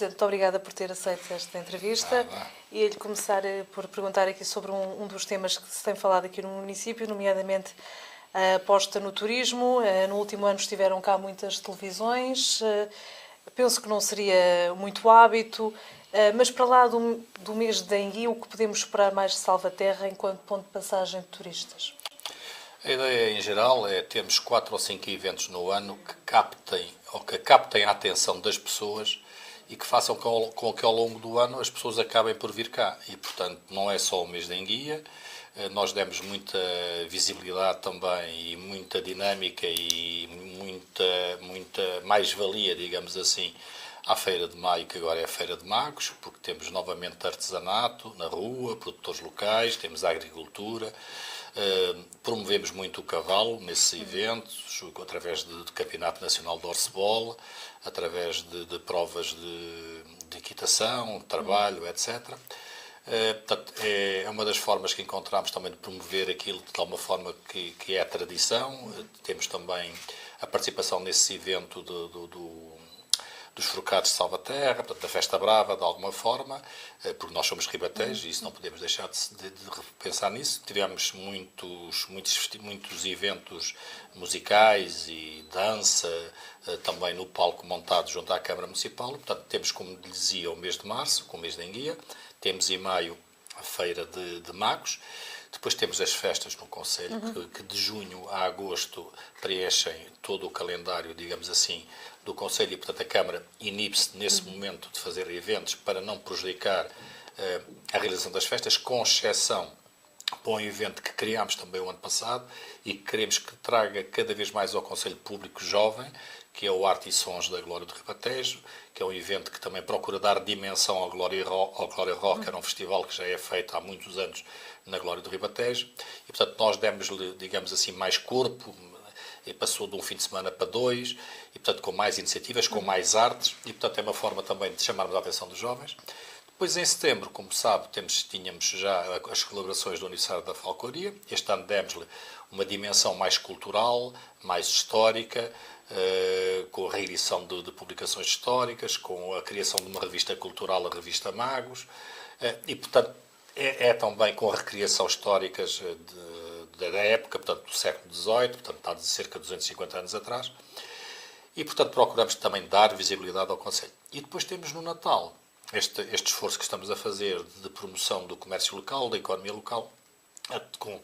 Presidente, muito obrigada por ter aceito esta entrevista. E lhe começar por perguntar aqui sobre um dos temas que se tem falado aqui no município, nomeadamente a aposta no turismo. No último ano estiveram cá muitas televisões. Penso que não seria muito hábito, mas para lá do mês de Enguia, o que podemos esperar mais de Salvaterra enquanto ponto de passagem de turistas? A ideia, em geral, é termos 4 ou 5 eventos no ano que captem a atenção das pessoas e que façam com que ao longo do ano as pessoas acabem por vir cá. E, portanto, não é só o mês de Enguia, nós demos muita visibilidade também e muita dinâmica e muita mais-valia, digamos assim, à Feira de Maio, que agora é a Feira de Magos, porque temos novamente artesanato na rua, produtores locais, temos a agricultura. Promovemos muito o cavalo nesses eventos, através de Campeonato Nacional de Horseball, através de provas de equitação, trabalho, etc. Portanto, é uma das formas que encontramos também de promover aquilo de tal uma forma que é a tradição. Temos também a participação nesse evento dos Forcados de Salvaterra, portanto, da Festa Brava, de alguma forma, porque nós somos ribatejos e isso não podemos deixar de pensar nisso. Tivemos muitos eventos musicais e dança, também no palco montado junto à Câmara Municipal. Portanto, temos, como lhe dizia, o mês de março, com o mês de Enguia, temos em maio a Feira de Magos. Depois temos as festas no Concelho, que de junho a agosto preenchem todo o calendário, digamos assim, do Concelho, e, portanto, a Câmara inibe-se nesse momento de fazer eventos para não prejudicar a realização das festas, com exceção para um evento que criámos também o ano passado e que queremos que traga cada vez mais ao Conselho Público jovem, que é o Arte e Sons da Glória do Ribatejo, que é um evento que também procura dar dimensão ao Glória Rock, que era um festival que já é feito há muitos anos na Glória do Ribatejo, e, portanto, nós demos-lhe, digamos assim, mais corpo, e passou de um fim de semana para 2, e, portanto, com mais iniciativas, com mais artes, e, portanto, é uma forma também de chamarmos a atenção dos jovens. Depois, em setembro, como sabe, tínhamos já as celebrações do aniversário da Falcoaria. Este ano demos-lhe uma dimensão mais cultural, mais histórica, com a reedição de publicações históricas, com a criação de uma revista cultural, a Revista Magos, e, portanto, é também com a recriação históricas da época, portanto, do século XVIII, portanto, está de cerca de 250 anos atrás, e, portanto, procuramos também dar visibilidade ao Concelho. E depois temos no Natal este esforço que estamos a fazer de promoção do comércio local, da economia local, com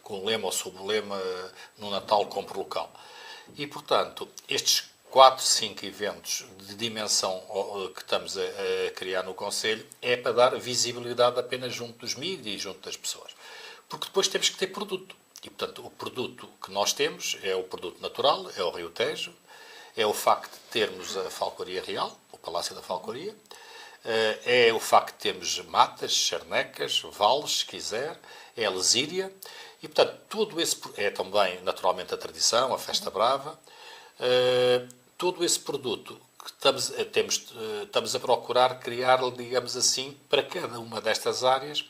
o lema ou sob o lema no Natal compre local. E, portanto, estes 4, 5 eventos de dimensão que estamos a criar no Concelho é para dar visibilidade apenas junto dos mídias e junto das pessoas. Porque depois temos que ter produto. E, portanto, o produto que nós temos é o produto natural, é o Rio Tejo, é o facto de termos a Falcoaria Real, o Palácio da Falcoaria, é o facto de termos matas, charnecas, vales, se quiser, é a lesíria, e, portanto, tudo esse é também, naturalmente, a tradição, a Festa Brava, todo esse produto que estamos a procurar criar, digamos assim, para cada uma destas áreas,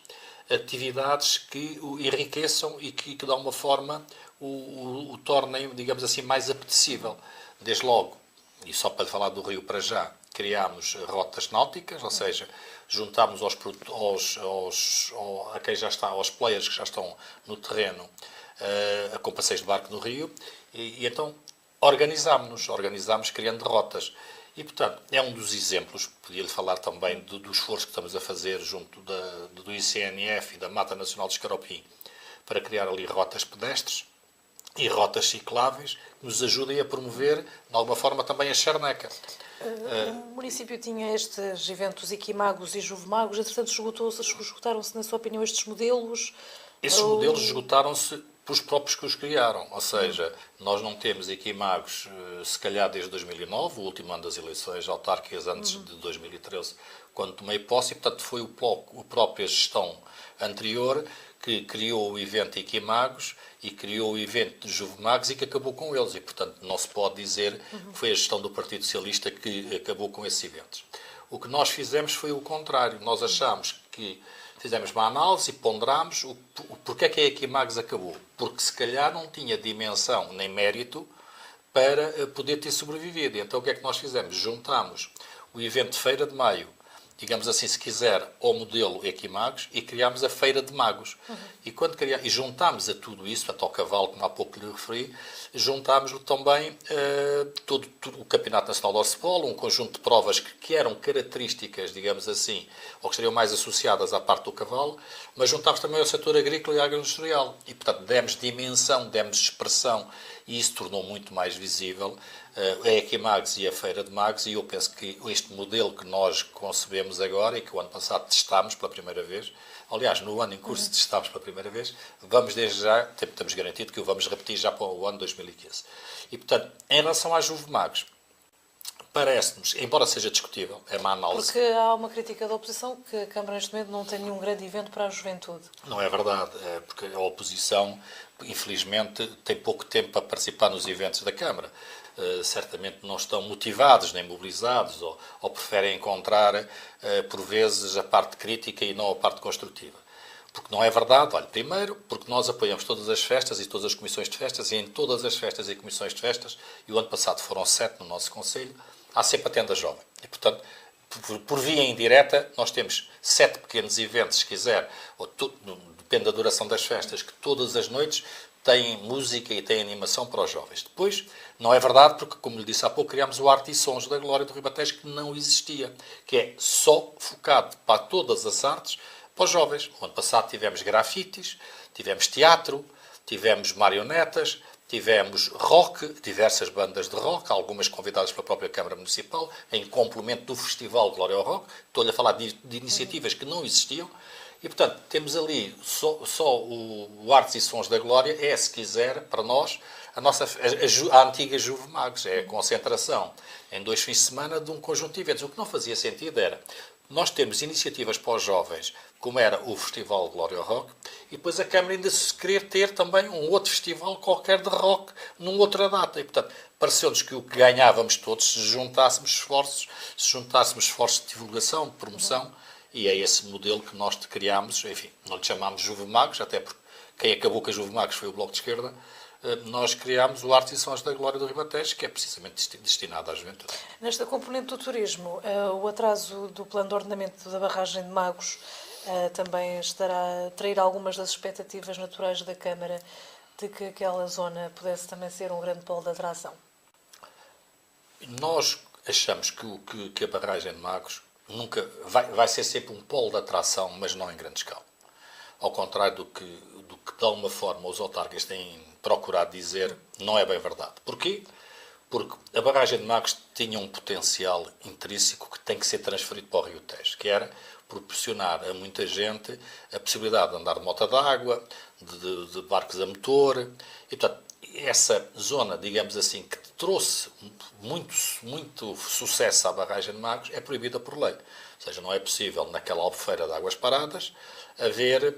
atividades que o enriqueçam e que de alguma forma o tornem, digamos assim, mais apetecível. Desde logo, e só para falar do Rio para já, criámos rotas náuticas, ou seja, juntámos a quem já está, aos players que já estão no terreno, com passeios de barco no Rio, e então organizámos criando rotas. E, portanto, é um dos exemplos, podia-lhe falar também do esforço que estamos a fazer junto do ICNF e da Mata Nacional de Escaropim para criar ali rotas pedestres e rotas cicláveis que nos ajudem a promover, de alguma forma, também a charneca. O município tinha estes eventos Equimagos e Juvemagos, entretanto esgotaram-se, na sua opinião, estes modelos? Esses modelos esgotaram-se pelos próprios que os criaram, ou seja, nós não temos Equimagos, se calhar desde 2009, o último ano das eleições autárquicas, antes de 2013, quando tomei posse, e, portanto, foi a própria gestão anterior que criou o evento Equimagos e criou o evento de Juvemagos e que acabou com eles. E, portanto, não se pode dizer que foi a gestão do Partido Socialista que acabou com esses eventos. O que nós fizemos foi o contrário. Nós achámos que fizemos uma análise e ponderámos porque é que a Equimagos acabou. Porque se calhar não tinha dimensão nem mérito para poder ter sobrevivido. E então o que é que nós fizemos? Juntámos o evento de Feira de Maio, digamos assim, se quiser, ao modelo Equimagos, e criámos a Feira de Magos. E juntámos a tudo isso, até ao cavalo, como há pouco lhe referi, juntámos também todo o Campeonato Nacional de Horseball, um conjunto de provas que eram características, digamos assim, ou que estariam mais associadas à parte do cavalo, mas juntámos também ao setor agrícola e agroindustrial. E, portanto, demos dimensão, demos expressão, e isso tornou muito mais visível a Equimagos e a Feira de Magos, e eu penso que este modelo que nós concebemos agora e que o ano passado testámos pela primeira vez, aliás, no ano em curso testámos pela primeira vez, vamos desde já, temos garantido que o vamos repetir já para o ano 2015. E, portanto, em relação às Juve Magos, parece-nos, embora seja discutível, é uma análise... Porque há uma crítica da oposição que a Câmara neste momento não tem nenhum grande evento para a juventude. Não é verdade, porque a oposição, infelizmente, tem pouco tempo para participar nos eventos da Câmara. Certamente não estão motivados nem mobilizados ou preferem encontrar, por vezes, a parte crítica e não a parte construtiva. Porque não é verdade, olha, primeiro, porque nós apoiamos todas as festas e todas as comissões de festas, e em todas as festas e comissões de festas, e o ano passado foram 7 no nosso Conselho, há sempre a tenda jovem. E, portanto, por via indireta, nós temos 7 pequenos eventos, se quiser, depende da duração das festas, que todas as noites têm música e têm animação para os jovens. Depois, não é verdade, porque, como lhe disse há pouco, criámos o Arte e Sons da Glória do Ribatejo, que não existia, que é só focado para todas as artes para os jovens. O ano passado tivemos grafites, tivemos teatro, tivemos marionetas, tivemos rock, diversas bandas de rock, algumas convidadas pela própria Câmara Municipal, em complemento do Festival Glória ao Rock. Estou-lhe a falar de iniciativas que não existiam. E, portanto, temos ali só o Artes e Sons da Glória, se quiser, para nós, a antiga Juve Magos. É a concentração em 2 fins de semana de um conjunto de eventos. O que não fazia sentido era nós termos iniciativas para os jovens, como era o Festival Glória ao Rock, e depois a Câmara ainda se querer ter também um outro festival qualquer de rock numa outra data. E, portanto, pareceu-nos que o que ganhávamos todos se juntássemos esforços de divulgação, de promoção, e é esse modelo que nós criámos. Enfim, não lhe chamámos Juve Magos, até porque quem acabou com a Juve Magos foi o Bloco de Esquerda. Nós criámos o Artes e Sons da Glória do Ribatejo, que é precisamente destinado à juventude. Nesta componente do turismo, o atraso do plano de ordenamento da barragem de Magos também estará a trair algumas das expectativas naturais da Câmara de que aquela zona pudesse também ser um grande polo de atração. Nós achamos que a barragem de Magos nunca vai ser sempre um polo de atração, mas não em grande escala. Ao contrário do que de alguma forma os autarcas têm procurado dizer, não é bem verdade. Porquê? Porque a barragem de Magos tinha um potencial intrínseco que tem que ser transferido para o Rio Tejo, que era proporcionar a muita gente a possibilidade de andar de moto d'água, de barcos a motor, e, portanto, essa zona, digamos assim, que trouxe muito sucesso à barragem de Magos, é proibida por lei. Ou seja, não é possível, naquela albufeira de águas paradas, haver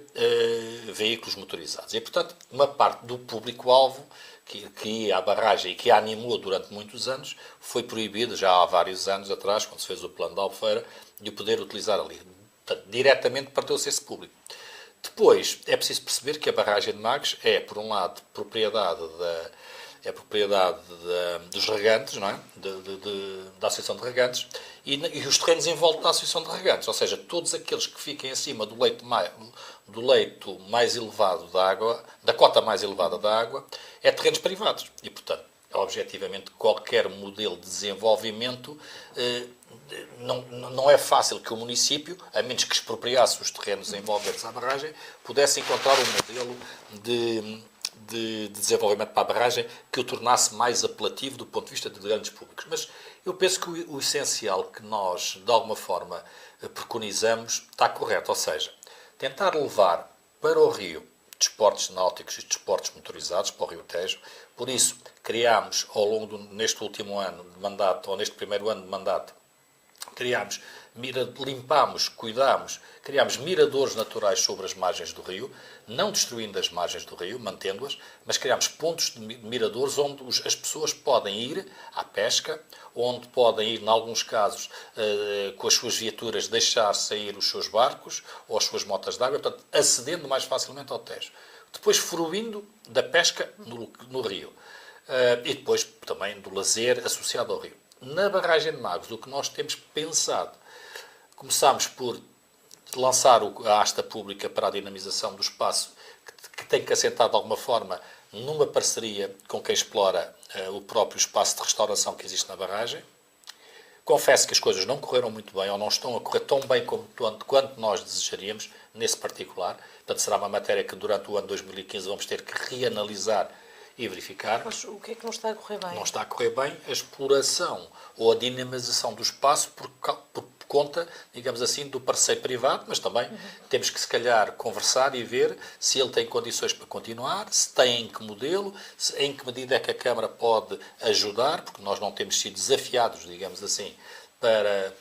veículos motorizados. E, portanto, uma parte do público-alvo que ia à barragem e que a animou durante muitos anos, foi proibida já há vários anos atrás, quando se fez o plano da albufeira, de o poder utilizar ali. Portanto, diretamente perdeu-se esse público. Depois, é preciso perceber que a barragem de Magos é, por um lado, propriedade dos regantes, não é? Da Associação de Regantes, e os terrenos em volta da Associação de Regantes, ou seja, todos aqueles que fiquem acima do leito mais elevado da água, da cota mais elevada da água, é terrenos privados. E, portanto, objetivamente, qualquer modelo de desenvolvimento não é fácil que o município, a menos que expropriasse os terrenos envolventes à barragem, pudesse encontrar um modelo de desenvolvimento para a barragem que o tornasse mais apelativo do ponto de vista de grandes públicos. Mas eu penso que o essencial que nós, de alguma forma, preconizamos está correto. Ou seja, tentar levar para o Rio desportos náuticos e desportos motorizados, para o Rio Tejo. Por isso, criámos, neste último ano de mandato, ou neste primeiro ano de mandato, criámos miradores naturais sobre as margens do rio, não destruindo as margens do rio, mantendo-as, mas criámos pontos de miradores onde as pessoas podem ir à pesca, onde podem ir, em alguns casos, com as suas viaturas, deixar sair os seus barcos ou as suas motas de água, portanto, acedendo mais facilmente ao Tejo. Depois, fruindo da pesca no rio. E depois, também, do lazer associado ao rio. Na barragem de Magos, o que nós temos pensado, começámos por lançar a asta pública para a dinamização do espaço, que tem que assentar de alguma forma numa parceria com quem explora o próprio espaço de restauração que existe na barragem. Confesso que as coisas não correram muito bem, ou não estão a correr tão bem quanto nós desejaríamos, nesse particular. Portanto, será uma matéria que durante o ano 2015 vamos ter que reanalisar e verificar. Mas o que é que não está a correr bem? Não está a correr bem a exploração ou a dinamização do espaço por conta, digamos assim, do parceiro privado, mas também temos que, se calhar, conversar e ver se ele tem condições para continuar, se tem em que modelo, em que medida é que a Câmara pode ajudar, porque nós não temos sido desafiados, digamos assim,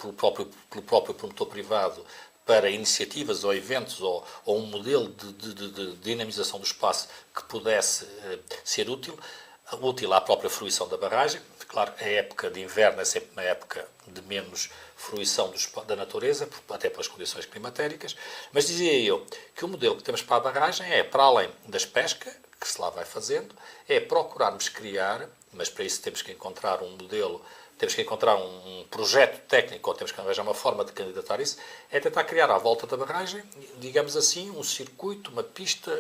pelo próprio promotor privado para iniciativas ou eventos ou um modelo de dinamização do espaço que pudesse ser útil à própria fruição da barragem. Claro, a época de inverno é sempre uma época de menos fruição da natureza, até pelas condições climatéricas, mas dizia eu que o modelo que temos para a barragem é, para além das pescas, que se lá vai fazendo, é procurarmos criar, mas para isso temos que encontrar um modelo, temos que encontrar um projeto técnico, ou temos que arranjar uma forma de candidatar isso, é tentar criar à volta da barragem, digamos assim, um circuito, uma pista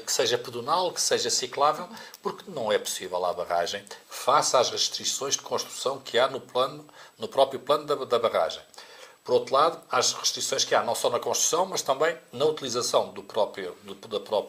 que seja pedonal, que seja ciclável, porque não é possível à barragem, face às restrições de construção que há no próprio plano da barragem. Por outro lado, há as restrições que há não só na construção, mas também na utilização do próprio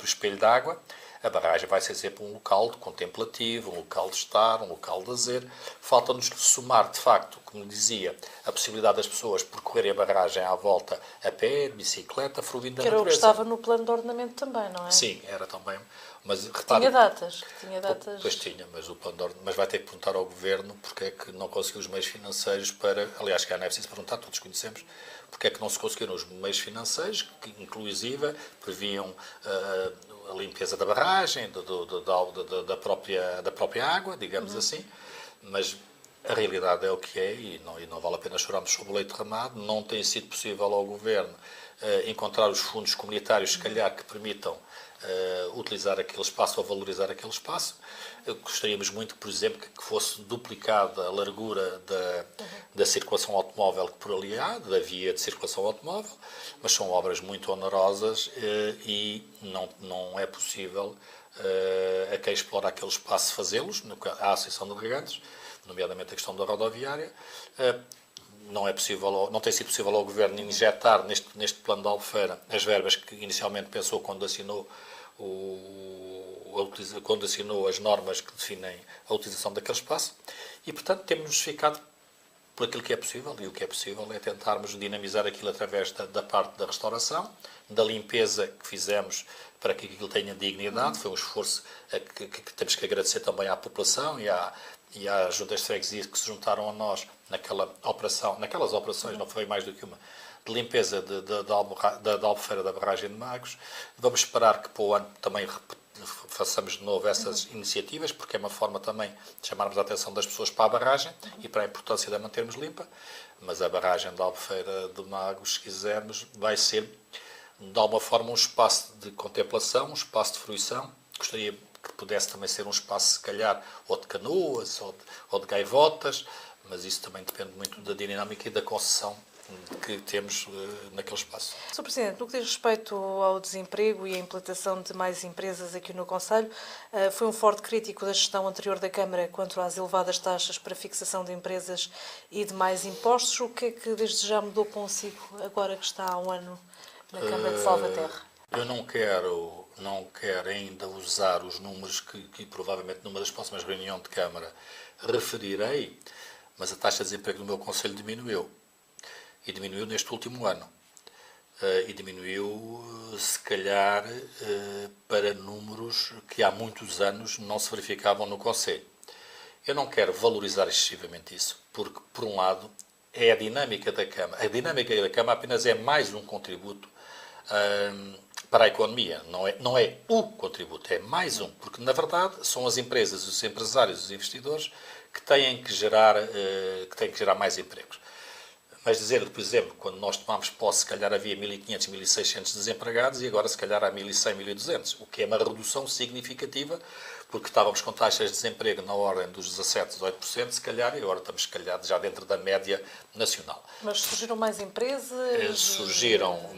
espelho de água. A barragem vai ser sempre um local contemplativo, um local de estar, um local de lazer. Falta-nos somar, de facto, como dizia, a possibilidade das pessoas percorrerem a barragem à volta a pé, de bicicleta, fruindo da natureza. Que era o que estava no plano de ordenamento também, não é? Sim, era também. Mas, repare, tinha datas. Pois tinha, mas o plano de ordem, mas vai ter que perguntar ao Governo porque é que não conseguiu os meios financeiros para... Aliás, que não é preciso perguntar, todos conhecemos, porque é que não se conseguiram os meios financeiros, que inclusive previam a limpeza da barragem, da própria água, digamos assim, mas a realidade é o que é e não vale a pena chorarmos sobre o leite derramado. Não tem sido possível ao Governo encontrar os fundos comunitários, se calhar, que permitam utilizar aquele espaço ou valorizar aquele espaço. Gostaríamos muito, por exemplo, que fosse duplicada a largura da circulação automóvel que por ali há, da via de circulação automóvel, mas são obras muito onerosas e não é possível a quem explora aquele espaço fazê-los. Há a Associação de Regantes, nomeadamente a questão da rodoviária. Não tem sido possível ao Governo injetar neste plano de Albufeira as verbas que inicialmente pensou quando assinou as normas que definem a utilização daquele espaço e, portanto, temos ficado por aquilo que é possível, e o que é possível é tentarmos dinamizar aquilo através da parte da restauração, da limpeza que fizemos para que aquilo tenha dignidade. Foi um esforço que temos que agradecer também à população e às juntas de freguesia que se juntaram a nós naquelas operações, não foi mais do que uma, de limpeza da Albufeira da barragem de Magos. Vamos esperar que para o ano também façamos de novo essas iniciativas, porque é uma forma também de chamarmos a atenção das pessoas para a barragem e para a importância de a mantermos limpa. Mas a barragem da Albufeira de Magos, se quisermos, vai ser, de alguma forma, um espaço de contemplação, um espaço de fruição. Gostaria que pudesse também ser um espaço, se calhar, ou de canoas, ou de gaivotas, mas isso também depende muito da dinâmica e da concessão que temos naquele espaço. Sr. Presidente, no que diz respeito ao desemprego e à implantação de mais empresas aqui no Concelho, foi um forte crítico da gestão anterior da Câmara quanto às elevadas taxas para fixação de empresas e de mais impostos. O que é que desde já mudou consigo, agora que está há um ano na Câmara de Salvaterra? Eu não quero ainda usar os números que provavelmente numa das próximas reuniões de Câmara referirei, mas a taxa de desemprego no meu Concelho diminuiu. E diminuiu neste último ano. E diminuiu, se calhar, para números que há muitos anos não se verificavam no Concelho. Eu não quero valorizar excessivamente isso, porque, por um lado, é a dinâmica da Câmara. A dinâmica da Câmara apenas é mais um contributo para a economia. Não é o contributo, é mais um. Porque, na verdade, são as empresas, os empresários, os investidores que têm que gerar mais empregos. Mas dizer, por exemplo, quando nós tomámos posse, se calhar havia 1.500, 1.600 desempregados e agora se calhar há 1.100, 1.200, o que é uma redução significativa, porque estávamos com taxas de desemprego na ordem dos 17%, 18%, se calhar, e agora estamos, se calhar, já dentro da média nacional. Mas surgiram mais empresas? Surgiram.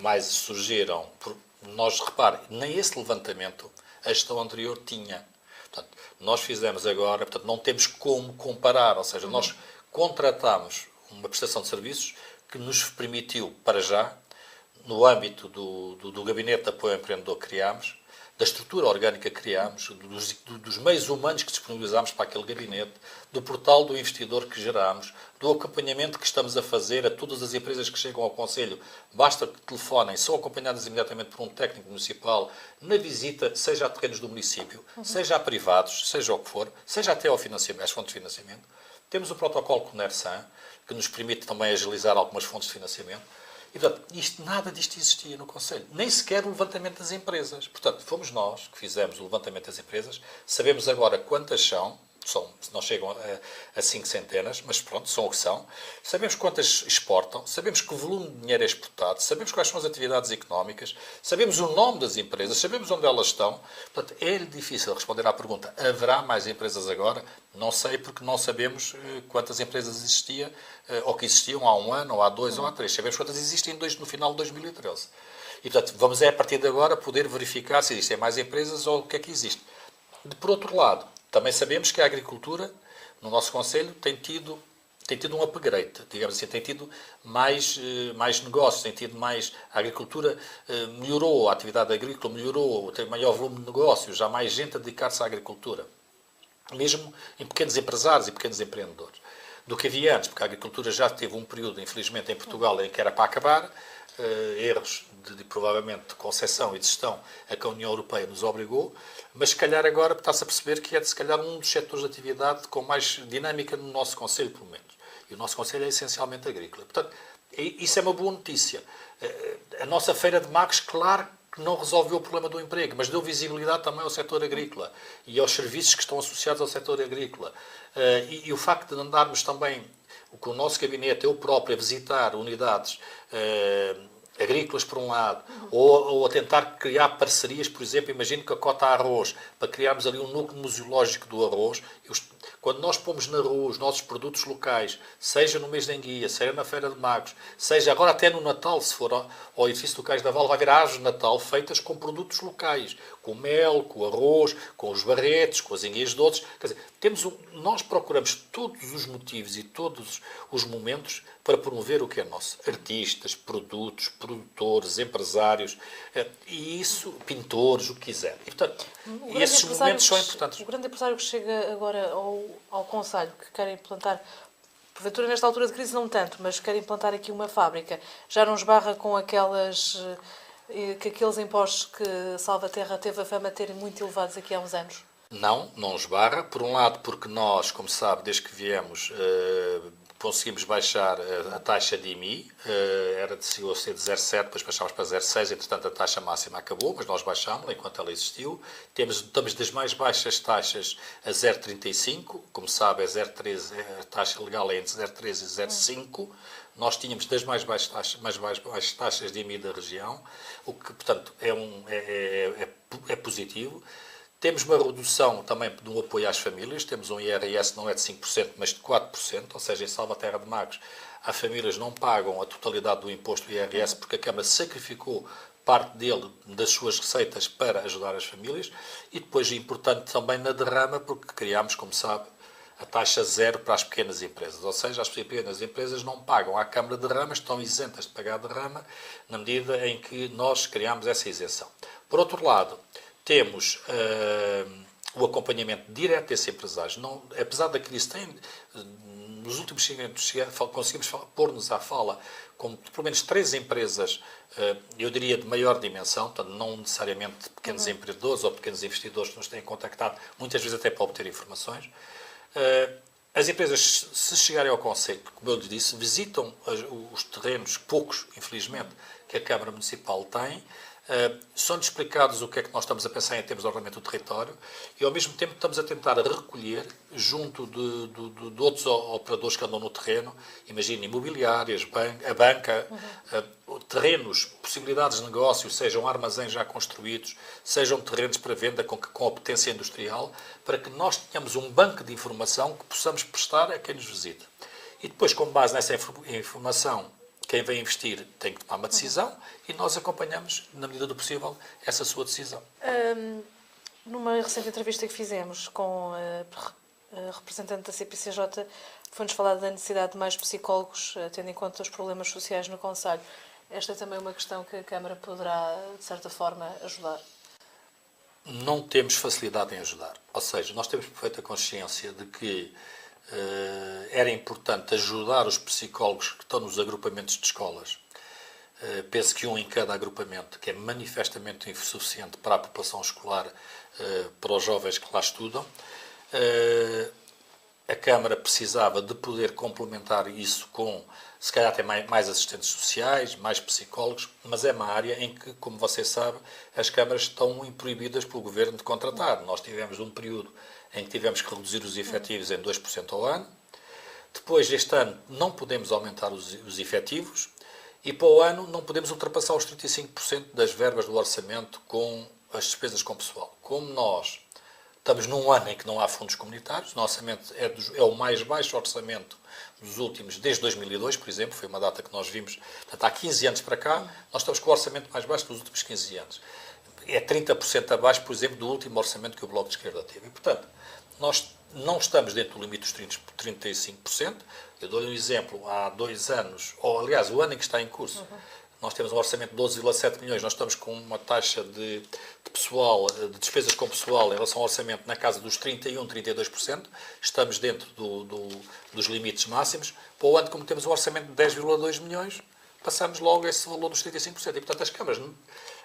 Nós, repare, nem esse levantamento a gestão anterior tinha. Portanto, nós fizemos agora, portanto, não temos como comparar, ou seja, nós contratámos uma prestação de serviços que nos permitiu, para já, no âmbito do Gabinete de Apoio ao Empreendedor que criámos, da estrutura orgânica que criámos, dos meios humanos que disponibilizámos para aquele gabinete, do portal do investidor que gerámos, do acompanhamento que estamos a fazer a todas as empresas que chegam ao Conselho. Basta que telefonem, são acompanhadas imediatamente por um técnico municipal na visita, seja a terrenos do município, seja a privados, seja o que for, seja até ao financiamento, às fontes de financiamento. Temos o protocolo com o NERSAN, que nos permite também agilizar algumas fontes de financiamento. E, portanto, nada disto existia no Conselho. Nem sequer o levantamento das empresas. Portanto, fomos nós que fizemos o levantamento das empresas. Sabemos agora quantas são. Não chegam a 5 centenas, mas pronto, são o que são. Sabemos quantas exportam. Sabemos que volume de dinheiro é exportado. Sabemos quais são as atividades económicas. Sabemos o nome das empresas. Sabemos onde elas estão. Portanto, é-lhe difícil responder à pergunta: haverá mais empresas agora? Não sei, porque não sabemos quantas empresas existiam, ou que existiam há 1 ano, ou há 2, ou há 3. Sabemos quantas existem no final de 2013. E, portanto, vamos a partir de agora poder verificar se existem mais empresas ou o que é que existe. Por outro lado, também sabemos que a agricultura, no nosso Conselho, tem tido um upgrade, digamos assim, tem tido mais negócios, tem tido mais... A agricultura melhorou, a atividade agrícola melhorou, tem maior volume de negócios, há mais gente a dedicar-se à agricultura. Mesmo em pequenos empresários e pequenos empreendedores. Do que havia antes, porque a agricultura já teve um período, infelizmente, em Portugal, em que era para acabar, erros provavelmente de concepção e de gestão a que a União Europeia nos obrigou, mas se calhar agora está-se a perceber que é, se calhar, um dos setores de atividade com mais dinâmica no nosso Conselho, pelo menos. E o nosso Conselho é essencialmente agrícola. Portanto, isso é uma boa notícia. A nossa Feira de Magos, claro, que não resolveu o problema do emprego, mas deu visibilidade também ao setor agrícola e aos serviços que estão associados ao setor agrícola. E o facto de andarmos também, com o nosso gabinete, eu próprio, a visitar unidades agrícolas, por um lado, ou a tentar criar parcerias, por exemplo, imagino que a Cota Arroz, para criarmos ali um núcleo museológico do arroz. Quando nós pomos na rua os nossos produtos locais, seja no mês de Enguia, seja na Feira de Magos, seja agora até no Natal, se for ao edifício do Cais da Val, vai haver árvores de Natal feitas com produtos locais, com mel, com arroz, com os barretes, com as enguias doces. Quer dizer, nós procuramos todos os motivos e todos os momentos para promover o que é nosso. Artistas, produtos, produtores, empresários, e isso, pintores, o que quiser. E, portanto, esses momentos são importantes. O grande empresário que chega agora ao Conselho, que quer implantar, porventura nesta altura de crise não tanto, mas quer implantar aqui uma fábrica, já não esbarra com aqueles impostos que Salvaterra teve a fama de terem muito elevados aqui há uns anos? Não esbarra. Por um lado, porque nós, como sabe, desde que viemos, conseguimos baixar a taxa de IMI, era de ser de 0,7, depois baixámos para 0,6, entretanto a taxa máxima acabou, mas nós baixámos-la enquanto ela existiu. Estamos das mais baixas taxas a 0,35, como sabe, é 0,13, a taxa legal é entre 0,13 e 0,5. Nós tínhamos das mais baixas taxas de IMI da região, o que, portanto, é positivo. Temos uma redução também do apoio às famílias, temos um IRS não é de 5%, mas de 4%, ou seja, em Salvaterra de Magos, as famílias não pagam a totalidade do imposto do IRS porque a Câmara sacrificou parte dele, das suas receitas, para ajudar as famílias. E depois, importante também na derrama, porque criámos, como sabe, a taxa zero para as pequenas empresas, ou seja, as pequenas empresas não pagam à Câmara de derramas, estão isentas de pagar derrama, na medida em que nós criámos essa isenção. Por outro lado, temos o acompanhamento direto desses empresários. Não, apesar da crise, nos últimos 5 anos conseguimos pôr-nos à fala com pelo menos 3 empresas, eu diria de maior dimensão, portanto, não necessariamente pequenos empreendedores ou pequenos investidores que nos têm contactado, muitas vezes até para obter informações. As empresas, se chegarem ao Conselho, como eu lhes disse, visitam os terrenos, poucos, infelizmente, que a Câmara Municipal tem. São-lhes explicados o que é que nós estamos a pensar em termos de ordenamento do território e, ao mesmo tempo, estamos a tentar recolher, junto de outros operadores que andam no terreno, imagine imobiliárias, a banca, terrenos, possibilidades de negócio, sejam armazéns já construídos, sejam terrenos para venda com potência industrial, para que nós tenhamos um banco de informação que possamos prestar a quem nos visita. E depois, com base nessa informação, quem vem investir tem que tomar uma decisão e nós acompanhamos, na medida do possível, essa sua decisão. Numa recente entrevista que fizemos com a representante da CPCJ, foi-nos falado da necessidade de mais psicólogos, tendo em conta os problemas sociais no concelho. Esta é também uma questão que a Câmara poderá, de certa forma, ajudar. Não temos facilidade em ajudar. Ou seja, nós temos perfeita consciência de que era importante ajudar os psicólogos que estão nos agrupamentos de escolas. Penso que um em cada agrupamento, que é manifestamente insuficiente para a população escolar, para os jovens que lá estudam. A Câmara precisava de poder complementar isso com, se calhar, até mais assistentes sociais, mais psicólogos, mas é uma área em que, como você sabe, as câmaras estão proibidas pelo Governo de contratar. Nós tivemos um período em que tivemos que reduzir os efetivos em 2% ao ano. Depois, este ano, não podemos aumentar os efetivos e, para o ano, não podemos ultrapassar os 35% das verbas do orçamento com as despesas com pessoal. Como nós estamos num ano em que não há fundos comunitários, o nosso orçamento é o mais baixo orçamento dos últimos, desde 2002, por exemplo, foi uma data que nós vimos, portanto, há 15 anos para cá, nós estamos com o orçamento mais baixo dos últimos 15 anos. É 30% abaixo, por exemplo, do último orçamento que o Bloco de Esquerda teve. E, portanto, nós não estamos dentro do limite dos 35%. Eu dou-lhe um exemplo, há 2 anos, ou aliás, o ano em que está em curso, nós temos um orçamento de 12,7 milhões, nós estamos com uma taxa de pessoal, de despesas com pessoal em relação ao orçamento na casa dos 31%, 32%, estamos dentro dos limites máximos. Para o ano, como temos um orçamento de 10,2 milhões, passamos logo esse valor dos 35%. E, portanto, as câmaras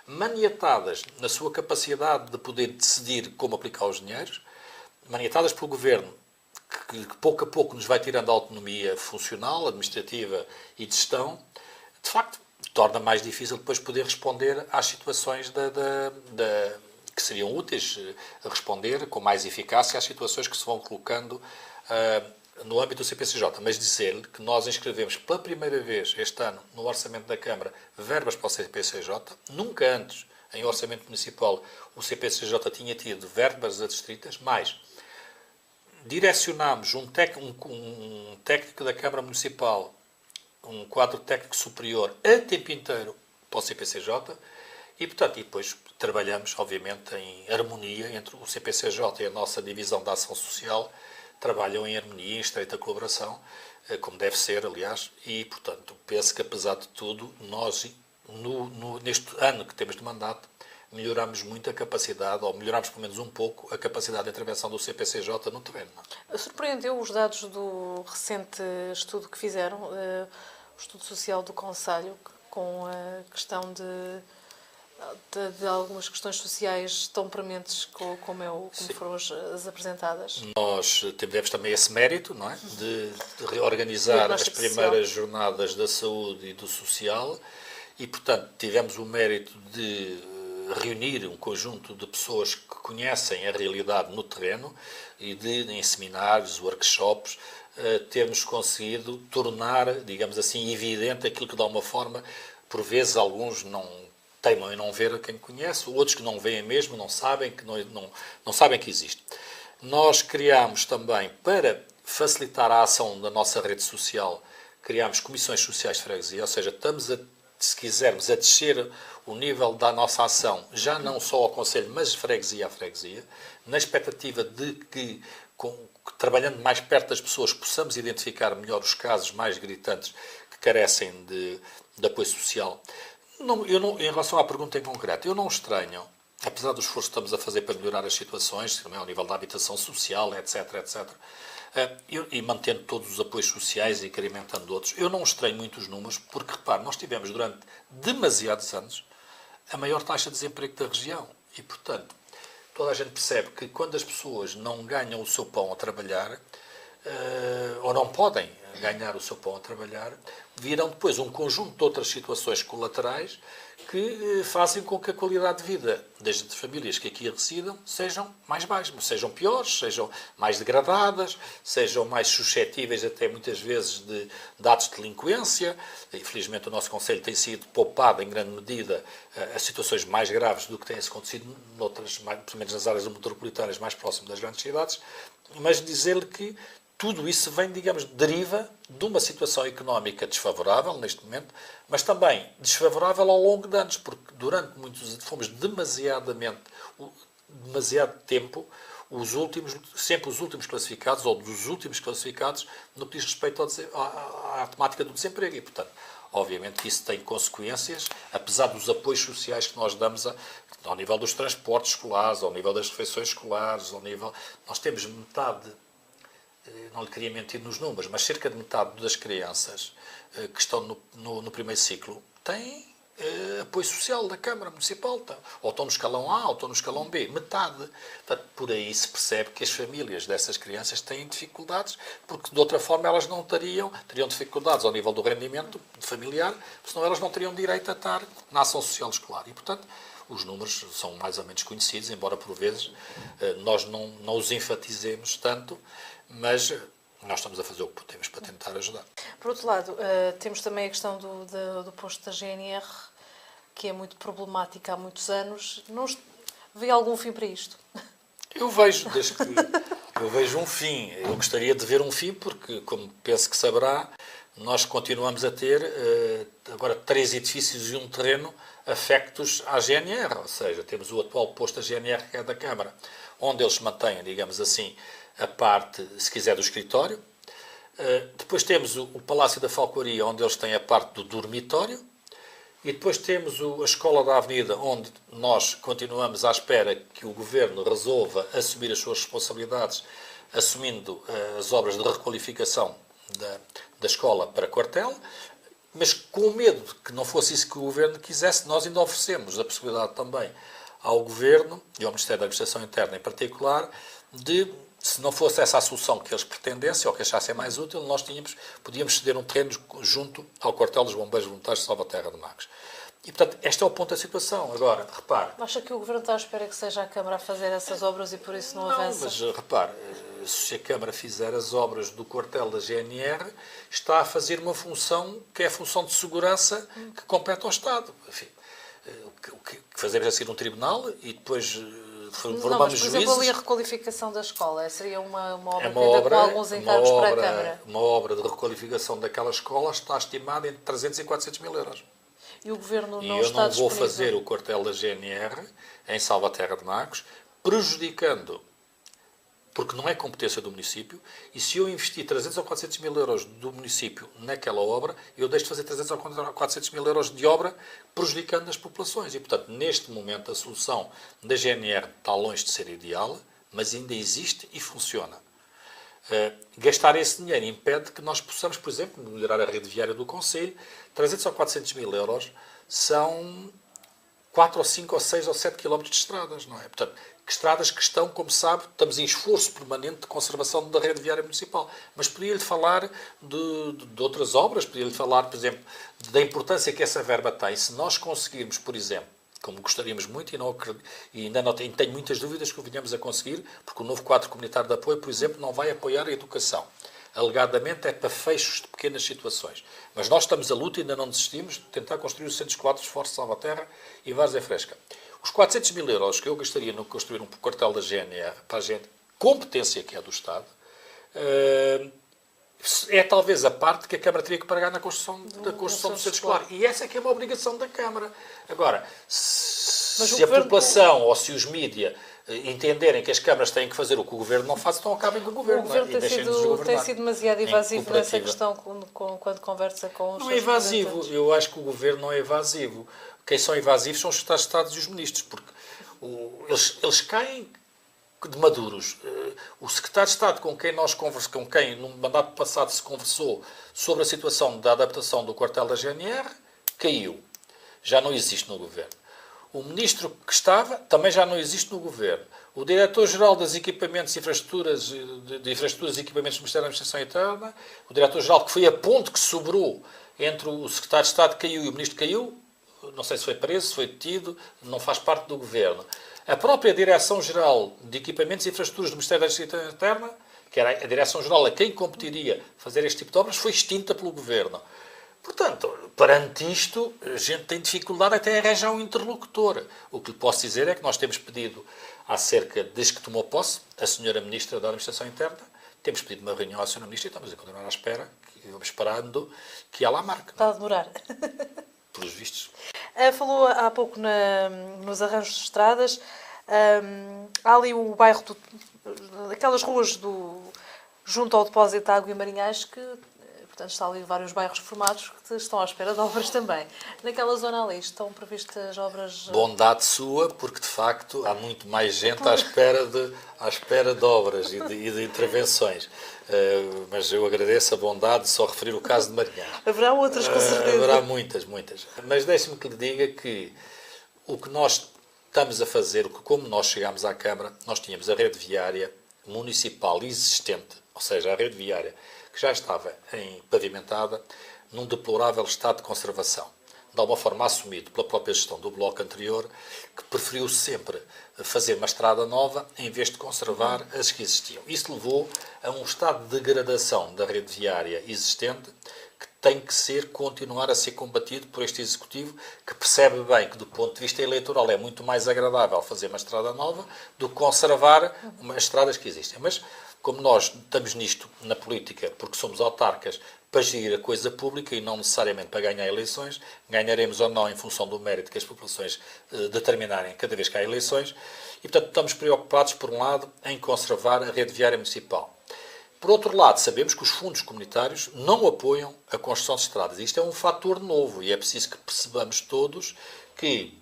maniatadas na sua capacidade de poder decidir como aplicar os dinheiros, maniatadas pelo Governo, que pouco a pouco nos vai tirando a autonomia funcional, administrativa e de gestão, de facto, torna mais difícil depois poder responder às situações que seriam úteis a responder com mais eficácia às situações que se vão colocando no âmbito do CPCJ. Mas dizer-lhe que nós inscrevemos pela primeira vez este ano no Orçamento da Câmara verbas para o CPCJ. Nunca antes, em Orçamento Municipal, o CPCJ tinha tido verbas adstritas, mas direcionámos um técnico da Câmara Municipal, um quadro técnico superior a tempo inteiro para o CPCJ e, portanto, e depois trabalhamos, obviamente, em harmonia entre o CPCJ e a nossa divisão da ação social, trabalham em harmonia, em estreita colaboração, como deve ser, aliás, e, portanto, penso que, apesar de tudo, nós, neste ano que temos de mandato, melhoramos muito a capacidade, ou melhoramos pelo menos um pouco, a capacidade de intervenção do CPCJ no terreno. Surpreendeu os dados do recente estudo que fizeram, o estudo social do concelho, com a questão de algumas questões sociais tão prementes como foram as apresentadas? Nós tivemos também esse mérito, não é? De reorganizar as primeiras jornadas da saúde e do social e, portanto, tivemos o mérito de reunir um conjunto de pessoas que conhecem a realidade no terreno e em seminários, workshops, termos conseguido tornar, digamos assim, evidente aquilo que, de alguma forma, por vezes, alguns não teimam em não ver a quem conhece, outros que não veem mesmo, não sabem não sabem que existe. Nós criámos também, para facilitar a ação da nossa rede social, criámos comissões sociais de freguesia, ou seja, estamos se quisermos, a descer o nível da nossa ação, já não só ao Conselho, mas freguesia a freguesia, na expectativa de que, trabalhando mais perto das pessoas, possamos identificar melhor os casos mais gritantes que carecem de apoio social. Em relação à pergunta em concreto, eu não estranho, apesar do esforço que estamos a fazer para melhorar as situações, também ao nível da habitação social, etc., etc., e mantendo todos os apoios sociais e incrementando outros, eu não estranho muito os números, porque, repare, nós tivemos durante demasiados anos a maior taxa de desemprego da região. E, portanto, toda a gente percebe que quando as pessoas não ganham o seu pão a trabalhar, ou não podem ganhar o seu pão a trabalhar, virão depois um conjunto de outras situações colaterais que fazem com que a qualidade de vida das famílias que aqui residam sejam mais baixas, sejam piores, sejam mais degradadas, sejam mais suscetíveis até muitas vezes de atos de delinquência. Infelizmente o nosso Conselho tem sido poupado em grande medida a situações mais graves do que tem acontecido noutras, pelo menos nas áreas metropolitanas mais próximas das grandes cidades, mas dizer-lhe que tudo isso vem, digamos, deriva de uma situação económica desfavorável neste momento, mas também desfavorável ao longo de anos, porque durante muitos anos fomos demasiado tempo sempre os últimos classificados, ou dos últimos classificados, no que diz respeito à temática do desemprego. E, portanto, obviamente que isso tem consequências, apesar dos apoios sociais que nós damos ao nível dos transportes escolares, ao nível das refeições escolares, nós temos metade. Não lhe queria mentir nos números, mas cerca de metade das crianças que estão no primeiro ciclo têm apoio social da Câmara Municipal. Ou estão no escalão A ou estão no escalão B. Metade. Portanto, por aí se percebe que as famílias dessas crianças têm dificuldades, porque de outra forma elas não teriam dificuldades ao nível do rendimento familiar, senão elas não teriam direito a estar na ação social escolar. E, portanto, os números são mais ou menos conhecidos, embora por vezes nós não os enfatizemos tanto, mas nós estamos a fazer o que podemos para tentar ajudar. Por outro lado, temos também a questão do posto da GNR, que é muito problemática há muitos anos. Não vê algum fim para isto? Eu vejo, eu vejo um fim. Eu gostaria de ver um fim porque, como penso que saberá, nós continuamos a ter agora 3 edifícios e um terreno afectos à GNR, ou seja, temos o atual posto da GNR, que é da Câmara, onde eles mantêm, digamos assim, a parte, se quiser, do escritório. Depois temos o Palácio da Falcoaria, onde eles têm a parte do dormitório. E depois temos a Escola da Avenida, onde nós continuamos à espera que o Governo resolva assumir as suas responsabilidades, assumindo as obras de requalificação da escola para quartel. Mas com o medo de que não fosse isso que o Governo quisesse, nós ainda oferecemos a possibilidade também ao Governo e ao Ministério da Administração Interna em particular de, se não fosse essa a solução que eles pretendessem ou que achassem mais útil, nós podíamos ceder um terreno junto ao quartel dos Bombeiros Voluntários de Salvaterra de Magos. E, portanto, este é o ponto da situação. Agora, repare... Acha que o Governo está à espera que seja a Câmara a fazer essas obras e por isso não avança? Mas, repare, se a Câmara fizer as obras do quartel da GNR, está a fazer uma função que é a função de segurança que compete ao Estado. Enfim, o que fazemos é seguir um tribunal e depois formamos juízes. Por exemplo, ali a requalificação da escola seria uma obra que ainda com alguns encargos para a Câmara. Uma obra de requalificação daquela escola está estimada entre 300 e 400 mil euros. E o Governo não está disponível. E eu não vou fazer o quartel da GNR em Salvaterra de Magos, prejudicando, porque não é competência do município, e se eu investir 300 ou 400 mil euros do município naquela obra, eu deixo de fazer 300 ou 400 mil euros de obra, prejudicando as populações. E, portanto, neste momento, a solução da GNR está longe de ser ideal, mas ainda existe e funciona. Gastar esse dinheiro impede que nós possamos, por exemplo, melhorar a rede viária do Conselho. 300 ou 400 mil euros são 4 ou 5 ou 6 ou 7 quilómetros de estradas, não é? Portanto, estradas que estão, como sabe, estamos em esforço permanente de conservação da rede viária municipal. Mas podia-lhe falar de outras obras, podia-lhe falar, por exemplo, da importância que essa verba tem. Se nós conseguirmos, por exemplo, como gostaríamos muito e ainda não tenho muitas dúvidas que o venhamos a conseguir, porque o novo quadro comunitário de apoio, por exemplo, não vai apoiar a educação. Alegadamente é para fechos de pequenas situações. Mas nós estamos à luta e ainda não desistimos de tentar construir o Centro Escolar de Esforço de Salvaterra e Várzea Fresca. Os 400 mil euros que eu gastaria no construir um quartel da GNR, para a gente, competência que é do Estado, é talvez a parte que a Câmara teria que pagar na construção do Centro Escolar. E essa é que é uma obrigação da Câmara. Agora, se a população ou se os mídia entenderem que as câmaras têm que fazer o que o Governo não faz, então acabem com o Governo. O Governo tem sido demasiado evasivo nessa questão quando conversa com os Não é evasivo. Eu acho que o Governo não é evasivo. Quem são evasivos são os Secretários de Estado e os Ministros, porque eles caem de maduros. O Secretário de Estado com quem no mandato passado se conversou sobre a situação da adaptação do quartel da GNR, caiu. Já não existe no Governo. O Ministro que estava também já não existe no Governo. o diretor-geral das equipamentos e infraestruturas, de infraestruturas e equipamentos do Ministério da Administração Interna, o diretor-geral que foi a ponte que sobrou entre o secretário de Estado que caiu e o ministro que caiu, não sei se foi preso, se foi detido, não faz parte do governo. A própria Direção-Geral de Equipamentos e Infraestruturas do Ministério da Administração Interna, que era a Direção-Geral a quem competiria fazer este tipo de obras, foi extinta pelo governo. Portanto, perante isto, a gente tem dificuldade até em arranjar um interlocutor. O que lhe posso dizer é que nós temos pedido, desde que tomou posse, a senhora Ministra da Administração Interna, temos pedido uma reunião à senhora Ministra e estamos a continuar à espera, vamos esperando que ela a marque. Está a demorar. Pelos vistos. Falou há pouco nos arranjos de estradas. Há ali o bairro, aquelas ruas junto ao depósito de água e Marinhais, que, portanto, está ali vários bairros reformados que estão à espera de obras também. Naquela zona ali estão previstas obras... Bondade sua, porque de facto há muito mais gente à espera de obras e de intervenções. Mas eu agradeço a bondade de só referir o caso de Marinhais. Haverá outras, com certeza. Haverá muitas. Mas deixe-me que lhe diga que o que nós estamos a fazer, como nós chegámos à Câmara, nós tínhamos a rede viária municipal existente, ou seja, a rede viária que já estava pavimentada, num deplorável estado de conservação. De alguma forma assumido pela própria gestão do bloco anterior, que preferiu sempre fazer uma estrada nova em vez de conservar as que existiam. Isso levou a um estado de degradação da rede viária existente, que tem que continuar a ser combatido por este Executivo, que percebe bem que, do ponto de vista eleitoral, é muito mais agradável fazer uma estrada nova do que conservar as estradas que existem. Mas, como nós estamos nisto na política, porque somos autarcas, para gerir a coisa pública e não necessariamente para ganhar eleições, ganharemos ou não em função do mérito que as populações determinarem cada vez que há eleições, e, portanto, estamos preocupados, por um lado, em conservar a rede viária municipal. Por outro lado, sabemos que os fundos comunitários não apoiam a construção de estradas. Isto é um fator novo e é preciso que percebamos todos que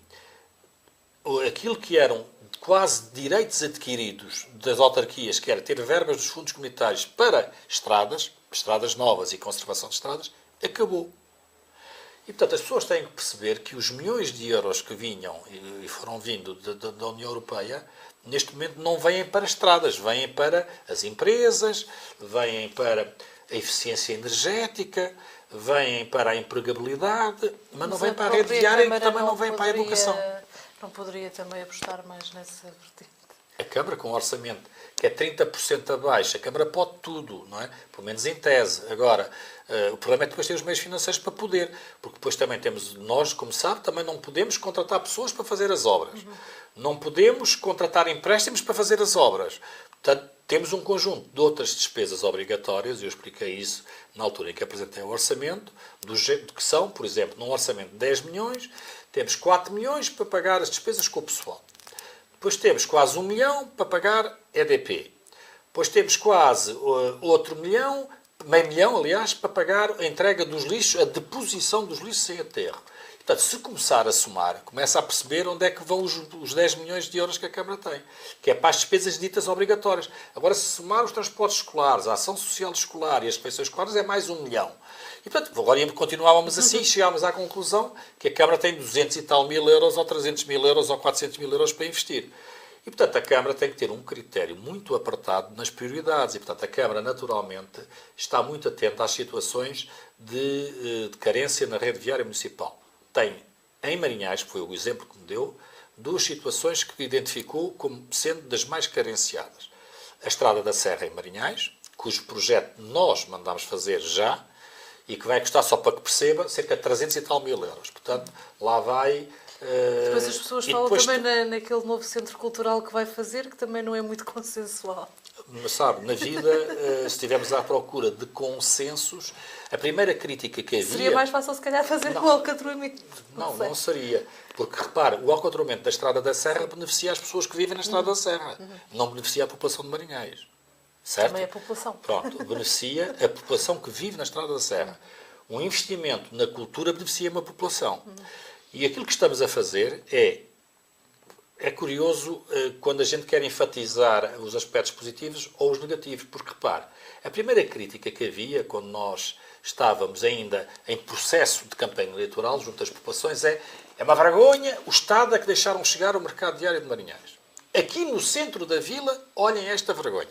aquilo que eram quase direitos adquiridos das autarquias, que era ter verbas dos fundos comunitários para estradas novas e conservação de estradas, acabou. E, portanto, as pessoas têm que perceber que os milhões de euros que vinham e foram vindo da União Europeia, neste momento não vêm para estradas, vêm para as empresas, vêm para a eficiência energética, vêm para a empregabilidade, mas não vêm para a rede viária e também não vêm para a educação. Não poderia também apostar mais nessa vertente? A Câmara, com um orçamento que é 30% abaixo, a Câmara pode tudo, não é? Pelo menos em tese. Agora, o problema é que depois ter os meios financeiros para poder, porque depois também temos, nós, como sabe, também não podemos contratar pessoas para fazer as obras. Não podemos contratar empréstimos para fazer as obras. Portanto, temos um conjunto de outras despesas obrigatórias, e eu expliquei isso na altura em que apresentei o orçamento, que são, por exemplo, num orçamento de 10 milhões, temos 4 milhões para pagar as despesas com o pessoal. Depois temos quase 1 milhão para pagar EDP. Depois temos quase outro milhão, meio milhão, aliás, para pagar a entrega dos lixos, a deposição dos lixos sem aterro. Portanto, se começar a somar, começa a perceber onde é que vão os 10 milhões de euros que a Câmara tem, que é para as despesas ditas obrigatórias. Agora, se somar os transportes escolares, a ação social escolar e as refeições escolares, é mais 1 milhão. E, portanto, agora continuávamos assim e chegámos à conclusão que a Câmara tem 200 e tal mil euros, ou 300 mil euros, ou 400 mil euros para investir. E, portanto, a Câmara tem que ter um critério muito apertado nas prioridades. E, portanto, a Câmara, naturalmente, está muito atenta às situações de carência na rede viária municipal. Tem, em Marinhais, que foi o exemplo que me deu, 2 situações que identificou como sendo das mais carenciadas. A Estrada da Serra em Marinhais, cujo projeto nós mandámos fazer já, e que vai custar, só para que perceba, cerca de 300 e tal mil euros. Portanto, lá vai... Depois as pessoas falam também naquele novo centro cultural que vai fazer, que também não é muito consensual. Mas sabe, na vida, se estivermos à procura de consensos, a primeira crítica que havia... Seria mais fácil, se calhar, fazer um alcatramento. Não seria. Porque, repare, o alcatramento da Estrada da Serra beneficia as pessoas que vivem na Estrada da Serra. Não beneficia a população de Marinhais. Certo? Também a população. Pronto, beneficia a população que vive na Estrada da Serra. Um investimento na cultura beneficia uma população. E aquilo que estamos a fazer é curioso quando a gente quer enfatizar os aspectos positivos ou os negativos, porque, repare, a primeira crítica que havia quando nós estávamos ainda em processo de campanha eleitoral junto às populações é uma vergonha o Estado a que deixaram chegar o mercado diário de Marinhais. Aqui no centro da vila, olhem esta vergonha.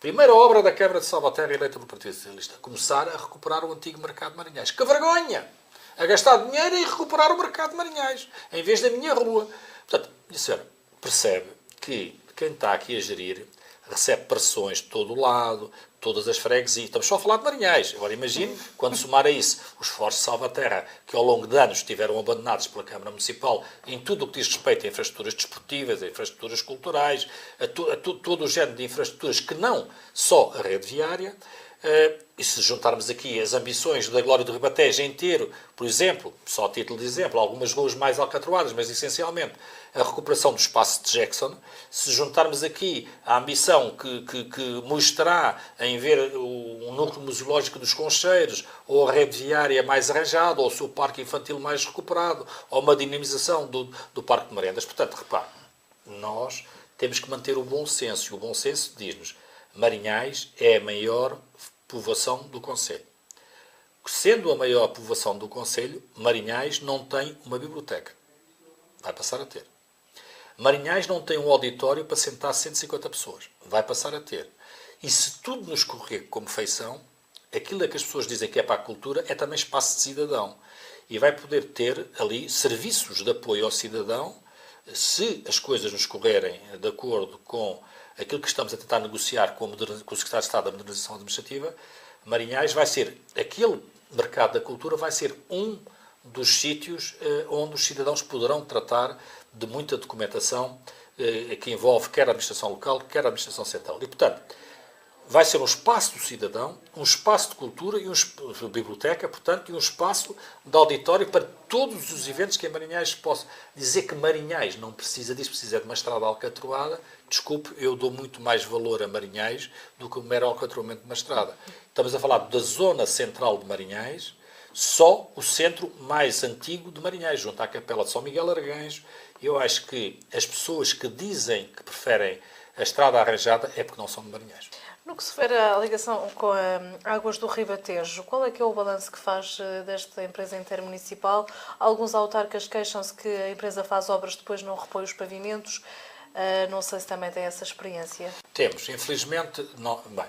Primeira obra da Câmara de Salvaterra eleita pelo Partido Socialista. Começar a recuperar o antigo mercado de Marinhais. Que vergonha! A gastar dinheiro em recuperar o mercado de Marinhais, em vez da minha rua. Portanto, senhora, percebe que quem está aqui a gerir recebe pressões de todo o lado, todas as freguesias. Estamos só a falar de Marinhais. Agora imagine, quando somar a isso os esforços de Salvaterra, que ao longo de anos estiveram abandonados pela Câmara Municipal em tudo o que diz respeito a infraestruturas desportivas, a infraestruturas culturais, a todo o género de infraestruturas que não só a rede viária. E se juntarmos aqui as ambições da Glória do Ribatejo inteiro, por exemplo, só a título de exemplo, algumas ruas mais alcatroadas, mas essencialmente a recuperação do espaço de Jackson, se juntarmos aqui a ambição que mostrará em ver o núcleo museológico dos Concheiros, ou a rede viária mais arranjada, ou o seu parque infantil mais recuperado, ou uma dinamização do Parque de Merendas. Portanto, repare, nós temos que manter o bom senso, e o bom senso diz-nos: Marinhais é a maior povoação do concelho. Sendo a maior povoação do concelho, Marinhais não tem uma biblioteca. Vai passar a ter. Marinhais não tem um auditório para sentar 150 pessoas. Vai passar a ter. E se tudo nos correr como feição, aquilo que as pessoas dizem que é para a cultura é também espaço de cidadão. E vai poder ter ali serviços de apoio ao cidadão, se as coisas nos correrem de acordo com aquilo que estamos a tentar negociar com o Secretário de Estado da Modernização Administrativa. Marinhais vai ser, aquele mercado da cultura vai ser um dos sítios onde os cidadãos poderão tratar de muita documentação que envolve quer a administração local, quer a administração central. E, portanto, vai ser um espaço do cidadão, um espaço de cultura e uma biblioteca, portanto, e um espaço de auditório para todos os eventos que em Marinhais se possa. Dizer que Marinhais não precisa disso, precisa de uma estrada alcatroada. Desculpe, eu dou muito mais valor a Marinhais do que o mero alcatroamento de uma estrada. Estamos a falar da zona central de Marinhais, só o centro mais antigo de Marinhais, junto à Capela de São Miguel Arcanjo. Eu acho que as pessoas que dizem que preferem a estrada arranjada é porque não são de Marinhais. No que se refere à ligação com a Águas do Ribatejo, qual é que é o balanço que faz desta empresa intermunicipal? Alguns autarcas queixam-se que a empresa faz obras, depois não repõe os pavimentos. Não sei se também tem essa experiência. Temos, infelizmente, não. Bem,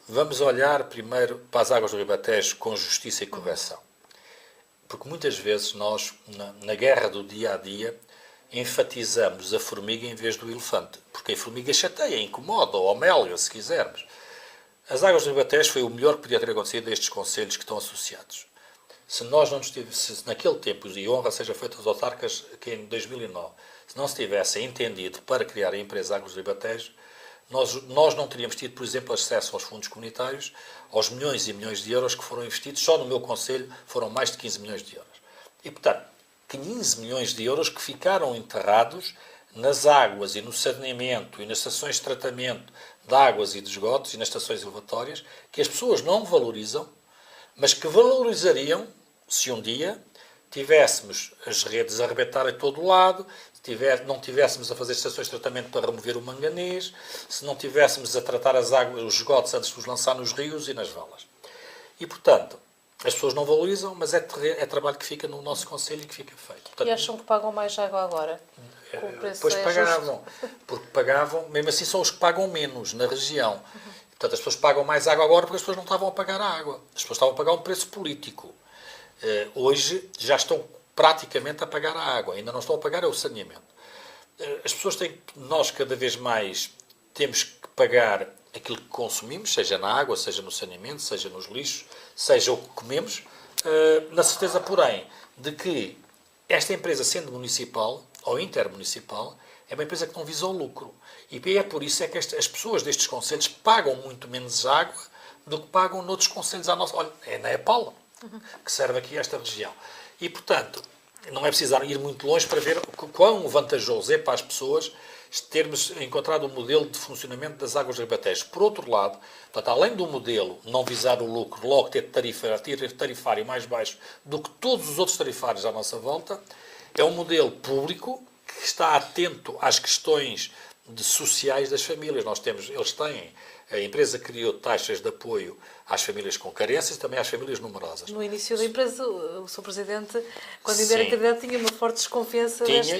vamos olhar primeiro para as Águas do Ribatejo com justiça e correção. Porque muitas vezes nós, na guerra do dia-a-dia, enfatizamos a formiga em vez do elefante. Porque a formiga chateia, incomoda, ou melga, se quisermos. As Águas do Ribatejo foi o melhor que podia ter acontecido a estes concelhos que estão associados. Se nós não se naquele tempo, e honra seja feita aos autarcas que em 2009, se não se tivessem entendido para criar a empresa Águas do Ribatejo, nós não teríamos tido, por exemplo, acesso aos fundos comunitários, aos milhões e milhões de euros que foram investidos. Só no meu concelho foram mais de 15 milhões de euros. E, portanto, 15 milhões de euros que ficaram enterrados nas águas e no saneamento e nas estações de tratamento de águas e de esgotos e nas estações elevatórias, que as pessoas não valorizam, mas que valorizariam se um dia tivéssemos as redes a arrebentar a todo lado, não tivéssemos a fazer estações de tratamento para remover o manganês, se não tivéssemos a tratar as águas, os esgotos antes de os lançar nos rios e nas valas. E, portanto, as pessoas não valorizam, mas é trabalho que fica no nosso concelho e que fica feito. Portanto, e acham que pagam mais água agora? Depois pagavam, porque pagavam, mesmo assim são os que pagam menos na região. Portanto, as pessoas pagam mais água agora porque as pessoas não estavam a pagar a água. As pessoas estavam a pagar um preço político. Hoje já estão praticamente a pagar a água, ainda não estão a pagar o saneamento. As pessoas nós cada vez mais temos que pagar aquilo que consumimos, seja na água, seja no saneamento, seja nos lixos, seja o que comemos, na certeza, porém, de que esta empresa, sendo municipal ou intermunicipal, é uma empresa que não visa o lucro. E é por isso é que as pessoas destes concelhos pagam muito menos água do que pagam noutros concelhos à nossa... Olha, é na EPAL, que serve aqui esta região. E, portanto, não é preciso ir muito longe para ver quão vantajoso é para as pessoas termos encontrado um modelo de funcionamento das Águas do Ribatejo. Por outro lado, portanto, além do modelo não visar o lucro, logo ter tarifário mais baixo do que todos os outros tarifários à nossa volta, é um modelo público que está atento às questões sociais das famílias. Eles têm A empresa criou taxas de apoio às famílias com carências e também às famílias numerosas. No início da empresa, o Sr. Presidente, quando ainda era candidato, tinha uma forte desconfiança desta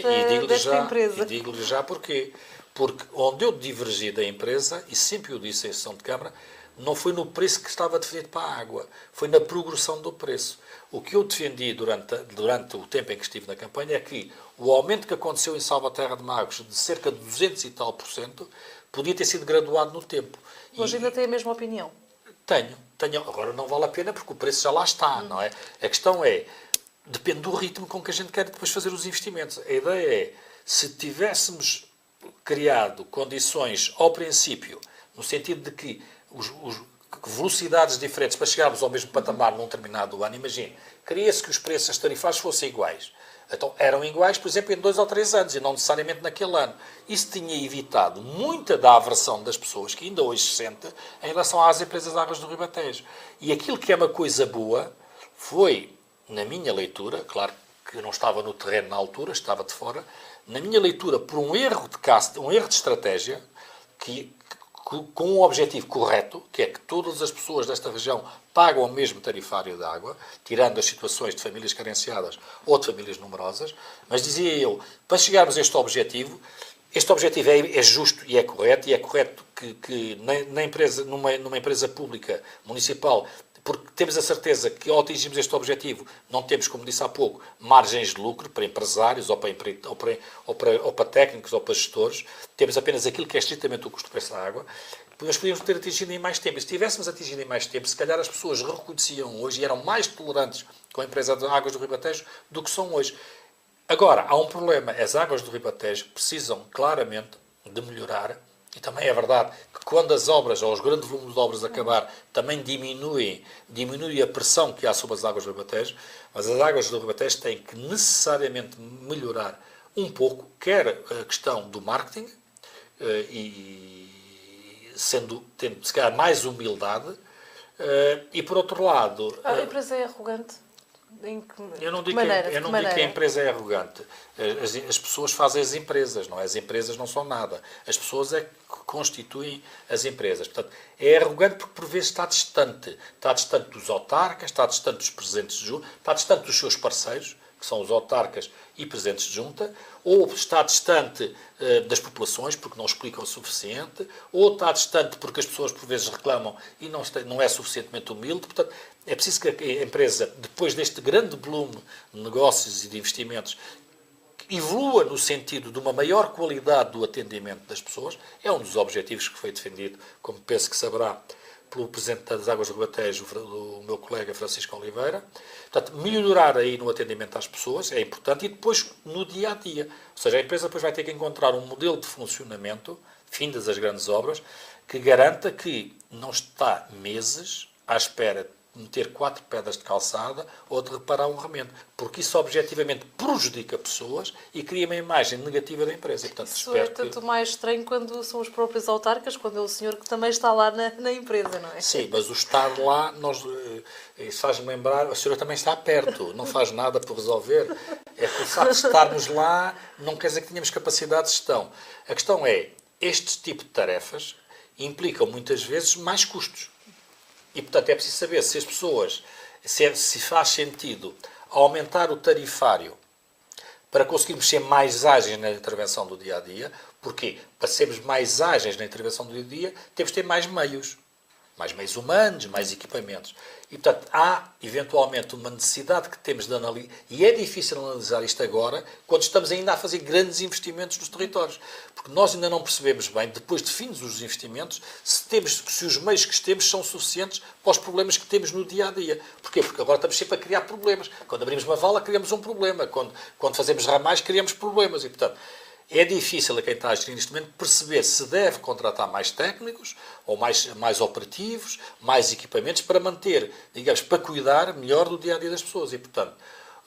empresa. E digo-lhe já porquê. Porque onde eu divergi da empresa, e sempre eu disse em sessão de Câmara, não foi no preço que estava definido para a água, foi na progressão do preço. O que eu defendi durante o tempo em que estive na campanha é que o aumento que aconteceu em Salvaterra de Magos, de cerca de 200 e tal %, podia ter sido graduado no tempo. Hoje ainda tem a mesma opinião? Tenho. Agora não vale a pena porque o preço já lá está, não é? A questão é, depende do ritmo com que a gente quer depois fazer os investimentos. A ideia é, se tivéssemos criado condições ao princípio, no sentido de que velocidades diferentes para chegarmos ao mesmo patamar num determinado ano, imagine, queria-se que os preços tarifários fossem iguais. Então, eram iguais, por exemplo, em 2 ou 3 anos, e não necessariamente naquele ano. Isso tinha evitado muita da aversão das pessoas, que ainda hoje se sente, em relação às empresas de águas do Ribatejo. E aquilo que é uma coisa boa foi, na minha leitura, claro que eu não estava no terreno na altura, estava de fora, na minha leitura, por um erro de estratégia, com um objetivo correto, que é que todas as pessoas desta região pagam o mesmo tarifário de água, tirando as situações de famílias carenciadas ou de famílias numerosas, mas dizia eu, para chegarmos a este objetivo é justo e é correto que numa empresa pública municipal, porque temos a certeza que ao atingirmos este objetivo não temos, como disse há pouco, margens de lucro para empresários ou para técnicos ou para gestores, temos apenas aquilo que é estritamente o custo-preço da água, nós podíamos ter atingido em mais tempo. E se tivéssemos atingido em mais tempo, se calhar as pessoas reconheciam hoje e eram mais tolerantes com a empresa de águas do Ribatejo do que são hoje. Agora, há um problema, as águas do Ribatejo precisam claramente de melhorar. E também é verdade que quando as obras, ou os grandes volumes de obras acabar, também diminui a pressão que há sobre as águas do Ribatejo, mas as águas do Ribatejo têm que necessariamente melhorar um pouco, quer a questão do marketing, tendo se calhar mais humildade, e por outro lado... A empresa é arrogante? Eu não digo que a empresa é arrogante. As pessoas fazem as empresas, não é? As empresas não são nada. As pessoas é que constituem as empresas. Portanto, é arrogante porque por vezes está distante. Está distante dos autarcas, está distante dos presidentes de junta, está distante dos seus parceiros, que são os autarcas e presidentes de junta, ou está distante das populações porque não explicam o suficiente, ou está distante porque as pessoas por vezes reclamam e não é suficientemente humilde. Portanto, é preciso que a empresa, depois deste grande volume de negócios e de investimentos, evolua no sentido de uma maior qualidade do atendimento das pessoas. É um dos objetivos que foi defendido, como penso que saberá, pelo Presidente das Águas do Ribatejo, o meu colega Francisco Oliveira. Portanto, melhorar aí no atendimento às pessoas é importante e depois no dia-a-dia. Ou seja, a empresa depois vai ter que encontrar um modelo de funcionamento, findas as grandes obras, que garanta que não está meses à espera de meter 4 pedras de calçada ou de reparar um remendo, porque isso objetivamente prejudica pessoas e cria uma imagem negativa da empresa. E, portanto, isso é tanto mais estranho quando são os próprios autarcas, quando é o senhor que também está lá na empresa, não é? Sim, mas o estar lá, isso faz-me lembrar, a senhora também está perto, não faz nada por resolver. É que o facto de estarmos lá não quer dizer que tenhamos capacidade de gestão. A questão é, este tipo de tarefas implicam muitas vezes mais custos. E, portanto, é preciso saber se as pessoas, se faz sentido aumentar o tarifário para conseguirmos ser mais ágeis na intervenção do dia-a-dia. Porquê? Para sermos mais ágeis na intervenção do dia-a-dia, temos de ter mais meios humanos, mais equipamentos. E, portanto, há, eventualmente, uma necessidade que temos de analisar, e é difícil analisar isto agora, quando estamos ainda a fazer grandes investimentos nos territórios. Porque nós ainda não percebemos bem, depois de fins os investimentos, se os meios que temos são suficientes para os problemas que temos no dia-a-dia. Porquê? Porque agora estamos sempre a criar problemas. Quando abrimos uma vala, criamos um problema. Quando fazemos ramais, criamos problemas. E, portanto, é difícil a quem está a gerir neste momento perceber se deve contratar mais técnicos ou mais operativos, mais equipamentos para manter, digamos, para cuidar melhor do dia-a-dia das pessoas. E, portanto,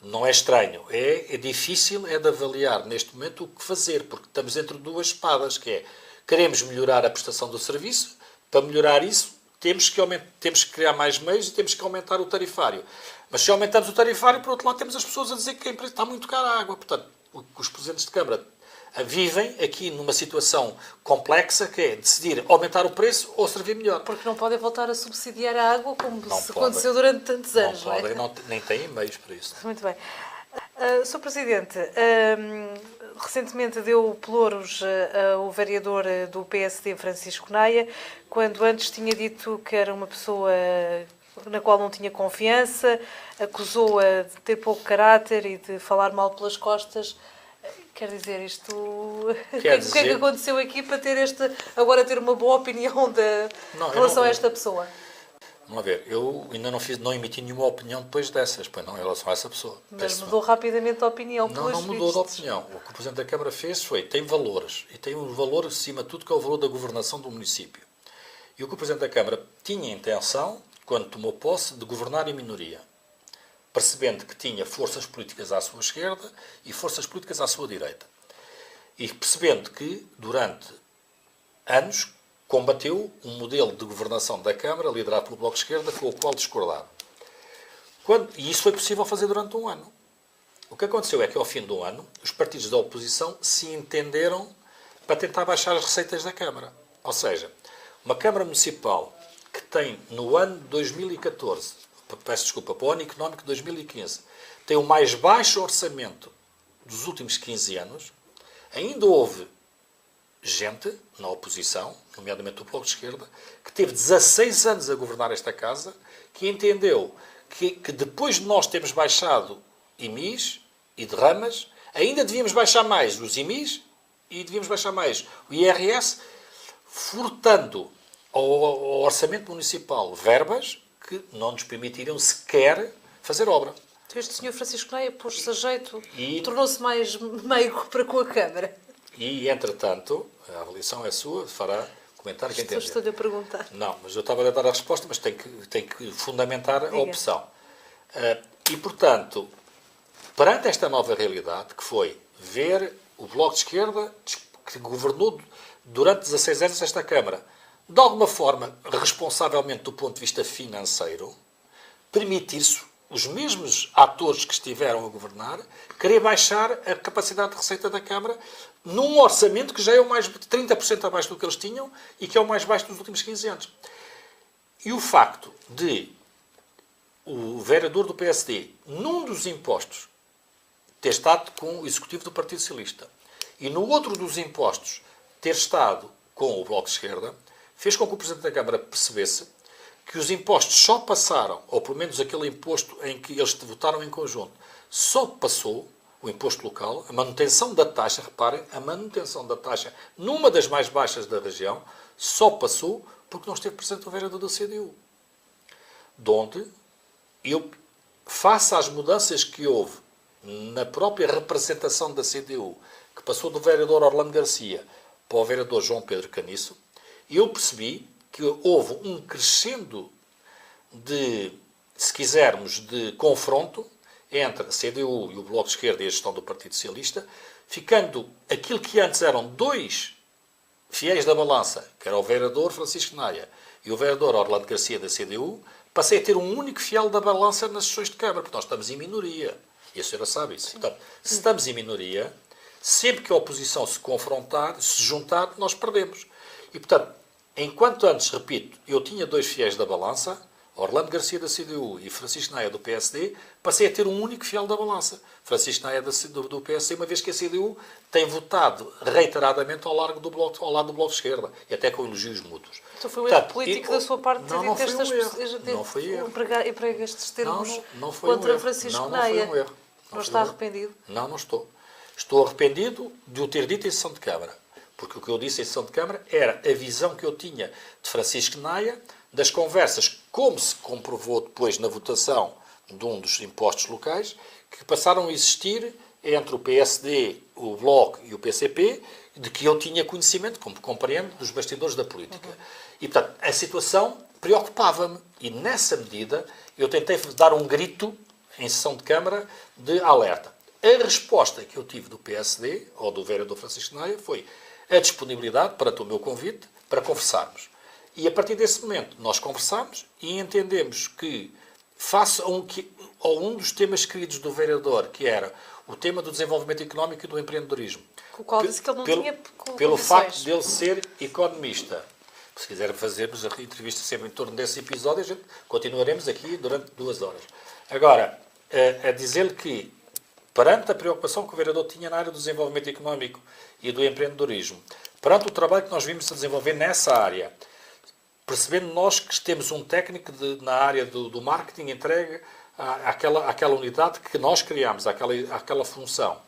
não é estranho. É difícil de avaliar neste momento o que fazer, porque estamos entre duas espadas, que é, queremos melhorar a prestação do serviço, para melhorar isso temos que criar mais meios e temos que aumentar o tarifário. Mas se aumentamos o tarifário, por outro lado, temos as pessoas a dizer que a empresa está muito cara a água. Portanto, os presidentes de Câmara vivem aqui numa situação complexa que é decidir aumentar o preço ou servir melhor. Porque não podem voltar a subsidiar a água como Não se podem. aconteceu durante tantos anos. Não podem, nem têm meios para isso. Muito bem. Sr. Presidente, recentemente deu pelouros ao vereador do PSD, Francisco Naia, quando antes tinha dito que era uma pessoa na qual não tinha confiança, acusou-a de ter pouco caráter e de falar mal pelas costas. Quer dizer, isto... O que é que aconteceu aqui para agora ter uma boa opinião em relação a esta pessoa? Vamos ver, eu ainda não emiti nenhuma opinião depois dessas, pois não, em relação a essa pessoa. Mas mudou rapidamente a opinião. Não mudou de opinião. O que o Presidente da Câmara fez tem valores, e tem um valor acima de tudo que é o valor da governação do município. E o que o Presidente da Câmara tinha intenção, quando tomou posse, de governar em minoria, percebendo que tinha forças políticas à sua esquerda e forças políticas à sua direita. E percebendo que, durante anos, combateu um modelo de governação da Câmara, liderado pelo Bloco de Esquerda, com o qual discordava. E isso foi possível fazer durante um ano. O que aconteceu é que, ao fim do ano, os partidos da oposição se entenderam para tentar baixar as receitas da Câmara. Ou seja, uma Câmara Municipal que tem, no ano de 2014, para o ano económico de 2015, tem o mais baixo orçamento dos últimos 15 anos, ainda houve gente na oposição, nomeadamente o Bloco de Esquerda, que teve 16 anos a governar esta casa, que entendeu que depois de nós termos baixado IMIs e derramas, ainda devíamos baixar mais os IMIs e devíamos baixar mais o IRS, furtando ao orçamento municipal verbas que não nos permitiriam sequer fazer obra. Então este senhor Francisco Naia pôs-se a jeito e tornou-se mais meigo para com a Câmara. E, entretanto, a avaliação é sua, fará comentário quem entender. Estou-lhe a perguntar. Não, mas eu estava a dar a resposta, mas tem que fundamentar a opção. E, portanto, perante esta nova realidade, que foi ver o Bloco de Esquerda, que governou durante 16 anos esta Câmara, de alguma forma, responsavelmente do ponto de vista financeiro, permitir-se os mesmos atores que estiveram a governar querer baixar a capacidade de receita da Câmara num orçamento que já é o mais de 30% abaixo do que eles tinham e que é o mais baixo dos últimos 15 anos. E o facto de o vereador do PSD, num dos impostos, ter estado com o executivo do Partido Socialista e no outro dos impostos ter estado com o Bloco de Esquerda, fez com que o Presidente da Câmara percebesse que os impostos só passaram, ou pelo menos aquele imposto em que eles votaram em conjunto, só passou, o imposto local, a manutenção da taxa, reparem, a manutenção da taxa numa das mais baixas da região, só passou porque não esteve presente o vereador da CDU. De onde eu, face às mudanças que houve na própria representação da CDU, que passou do vereador Orlando Garcia para o vereador João Pedro Caniço, eu percebi que houve um crescendo de, se quisermos, de confronto entre a CDU e o Bloco de Esquerda e a gestão do Partido Socialista, ficando aquilo que antes eram dois fiéis da balança, que era o vereador Francisco Naia e o vereador Orlando Garcia da CDU, passei a ter um único fiel da balança nas sessões de Câmara, porque nós estamos em minoria. E a senhora sabe isso. Portanto, se estamos em minoria, sempre que a oposição se confrontar, se juntar, nós perdemos. E, portanto, enquanto antes, repito, eu tinha dois fiéis da balança, Orlando Garcia da CDU e Francisco Naia do PSD, passei a ter um único fiel da balança, Francisco Naia do PSD, uma vez que a CDU tem votado reiteradamente ao lado do Bloco de Esquerda, e até com elogios mútuos. Então foi um erro político da sua parte ter dito não foi erro. Empregar estes termos não foi contra um erro. Francisco Não Naia. foi um erro. Não está arrependido? Não estou. Estou arrependido de o ter dito em sessão de Câmara. Porque o que eu disse em sessão de Câmara era a visão que eu tinha de Francisco Naia, das conversas, como se comprovou depois na votação de um dos impostos locais, que passaram a existir entre o PSD, o Bloco e o PCP, de que eu tinha conhecimento, como compreendo, dos bastidores da política. E, portanto, a situação preocupava-me. E, nessa medida, eu tentei dar um grito em sessão de Câmara de alerta. A resposta que eu tive do PSD, ou do vereador Francisco Naia, foi a disponibilidade para o meu convite para conversarmos. E a partir desse momento nós conversámos e entendemos que, face a um dos temas queridos do vereador, que era o tema do desenvolvimento económico e do empreendedorismo, Com o qual disse que ele não tinha pelo condições. facto de ele ser economista. Se quiser fazermos a entrevista sempre em torno desse episódio, a gente continuaremos aqui durante 2 horas. Agora, a dizer-lhe que, perante a preocupação que o vereador tinha na área do desenvolvimento económico e do empreendedorismo, perante o trabalho que nós vimos a desenvolver nessa área, percebendo nós que temos um técnico na área do marketing entregue àquela unidade que nós criámos, àquela função,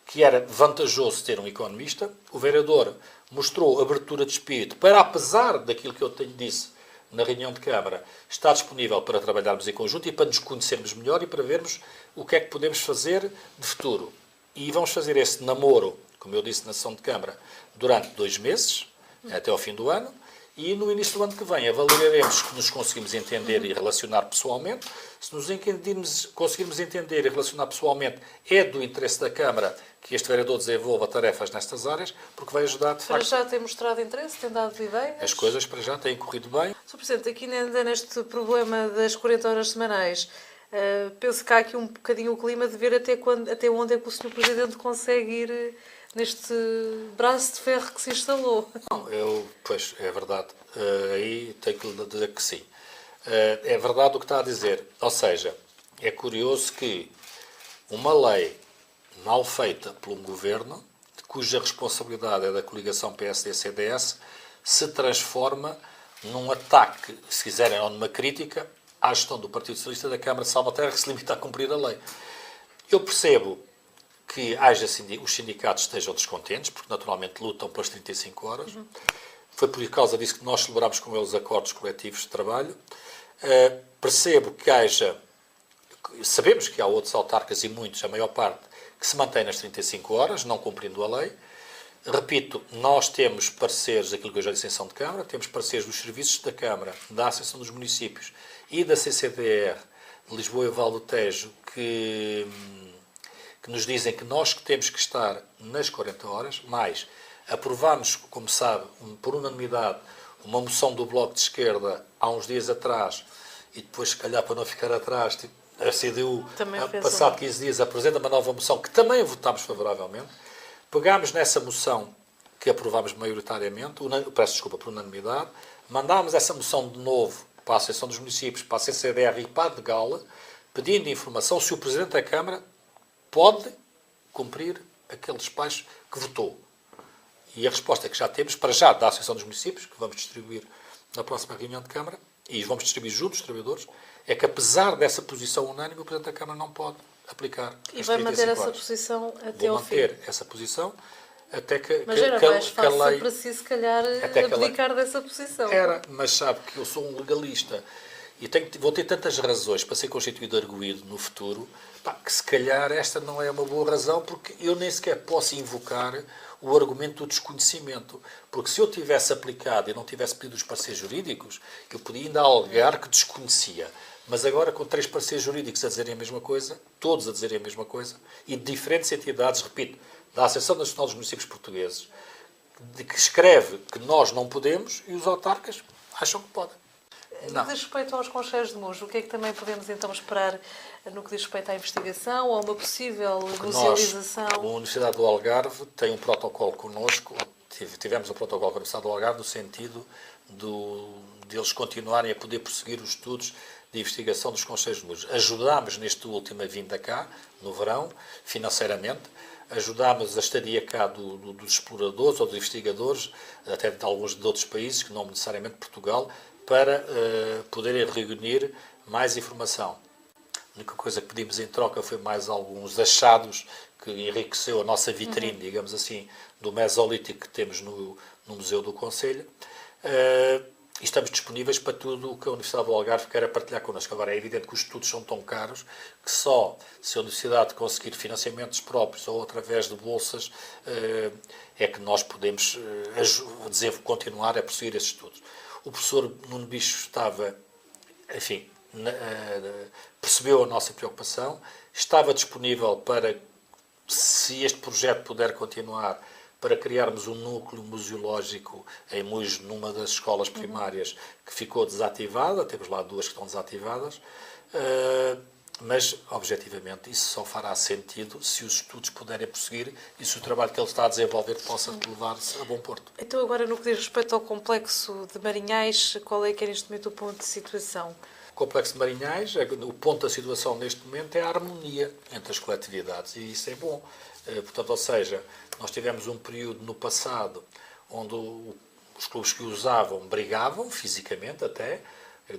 que era vantajoso ter um economista, o vereador mostrou abertura de espírito para, apesar daquilo que eu disse na reunião de Câmara, estar disponível para trabalharmos em conjunto e para nos conhecermos melhor e para vermos o que é que podemos fazer de futuro. E vamos fazer esse namoro, como eu disse na sessão de Câmara, durante 2 meses, até ao fim do ano, e no início do ano que vem avaliaremos se nos conseguimos entender e relacionar pessoalmente. Se nos conseguirmos entender e relacionar pessoalmente, é do interesse da Câmara que este vereador desenvolva tarefas nestas áreas, porque vai ajudar, de facto... Para já tem mostrado interesse, tem dado ideias? As coisas para já têm corrido bem. Sr. Presidente, aqui ainda neste problema das 40 horas semanais, penso que há aqui um bocadinho o clima de ver até onde é que o Sr. Presidente consegue ir neste braço de ferro que se instalou. Não, pois, é verdade. Aí tenho que lhe dizer que sim. É verdade o que está a dizer. Ou seja, é curioso que uma lei mal feita por um governo, cuja responsabilidade é da coligação PSD-CDS, se transforma num ataque, se quiserem, ou numa crítica à gestão do Partido Socialista da Câmara de Salvaterra, que se limita a cumprir a lei. Eu percebo que os sindicatos estejam descontentes, porque naturalmente lutam pelas 35 horas. Foi por causa disso que nós celebramos com eles acordos coletivos de trabalho. Percebo que sabemos que há outros autarcas e muitos, a maior parte, que se mantêm nas 35 horas, não cumprindo a lei. Repito, nós temos parceiros, aquilo que eu já disse em sessão de Câmara, temos parceiros dos serviços da Câmara, da Associação dos Municípios e da CCDR de Lisboa e Val do Tejo, que nos dizem que nós temos que estar nas 40 horas, mas aprovámos, como sabe, por unanimidade, uma moção do Bloco de Esquerda há uns dias atrás, e depois, se calhar, para não ficar atrás, a CDU, passado 15 dias, apresenta uma nova moção que também votámos favoravelmente. Pegámos nessa moção que aprovámos maioritariamente, peço desculpa, por unanimidade, mandámos essa moção de novo para a Associação dos Municípios, para a CCDR e para a de Gala, pedindo informação se o Presidente da Câmara pode cumprir aquele despacho que votou. E a resposta que já temos, para já, da Associação dos Municípios, que vamos distribuir na próxima reunião de Câmara, e vamos distribuir junto os trabalhadores, é que, apesar dessa posição unânime, o Presidente da Câmara não pode aplicar e vai manter essa posição até ao fim. Vou manter essa posição até que mas era mais fácil lei, para si, se calhar, abdicar dessa posição. Era, mas sabe que eu sou um legalista e vou ter tantas razões para ser constituído arguído no futuro, que se calhar esta não é uma boa razão, porque eu nem sequer posso invocar o argumento do desconhecimento. Porque se eu tivesse aplicado e não tivesse pedido os parceiros jurídicos, eu podia ainda alegar que desconhecia. Mas agora, com 3 parceiros jurídicos a dizerem a mesma coisa, todos a dizerem a mesma coisa, e de diferentes entidades, repito, da Associação Nacional dos Municípios Portugueses, que escreve que nós não podemos e os autarcas acham que podem. No que diz respeito aos conselhos de Muros, o que é que também podemos então esperar no que diz respeito à investigação ou a uma possível musealização? A Universidade do Algarve tem um protocolo connosco, tivemos um protocolo com a Universidade do Algarve no sentido de eles continuarem a poder prosseguir os estudos de investigação dos conselhos de Muros. Ajudámos neste última vinda cá, no verão, financeiramente. Ajudámos a estadia cá dos exploradores ou dos investigadores, até de alguns de outros países, que não necessariamente Portugal, para poderem reunir mais informação. A única coisa que pedimos em troca foi mais alguns achados que enriqueceu a nossa vitrine, digamos assim, do Mesolítico que temos no Museu do Conselho. E estamos disponíveis para tudo o que a Universidade do Algarve queira partilhar connosco. Agora, é evidente que os estudos são tão caros que só se a Universidade conseguir financiamentos próprios ou através de bolsas é que nós podemos continuar a prosseguir esses estudos. O professor Nuno Bicho estava, enfim, percebeu a nossa preocupação, estava disponível para, se este projeto puder continuar, para criarmos um núcleo museológico em Mujo, numa das escolas primárias que ficou desativada, temos lá 2 que estão desativadas, Mas, objetivamente, isso só fará sentido se os estudos puderem prosseguir e se o trabalho que ele está a desenvolver possa levar-se a bom porto. Então, agora, no que diz respeito ao complexo de Marinhais, qual é que é neste momento o ponto de situação? O Complexo de Marinhais, o ponto da situação neste momento é a harmonia entre as coletividades e isso é bom. Portanto, ou seja, nós tivemos um período no passado onde os clubes que o usavam brigavam, fisicamente até,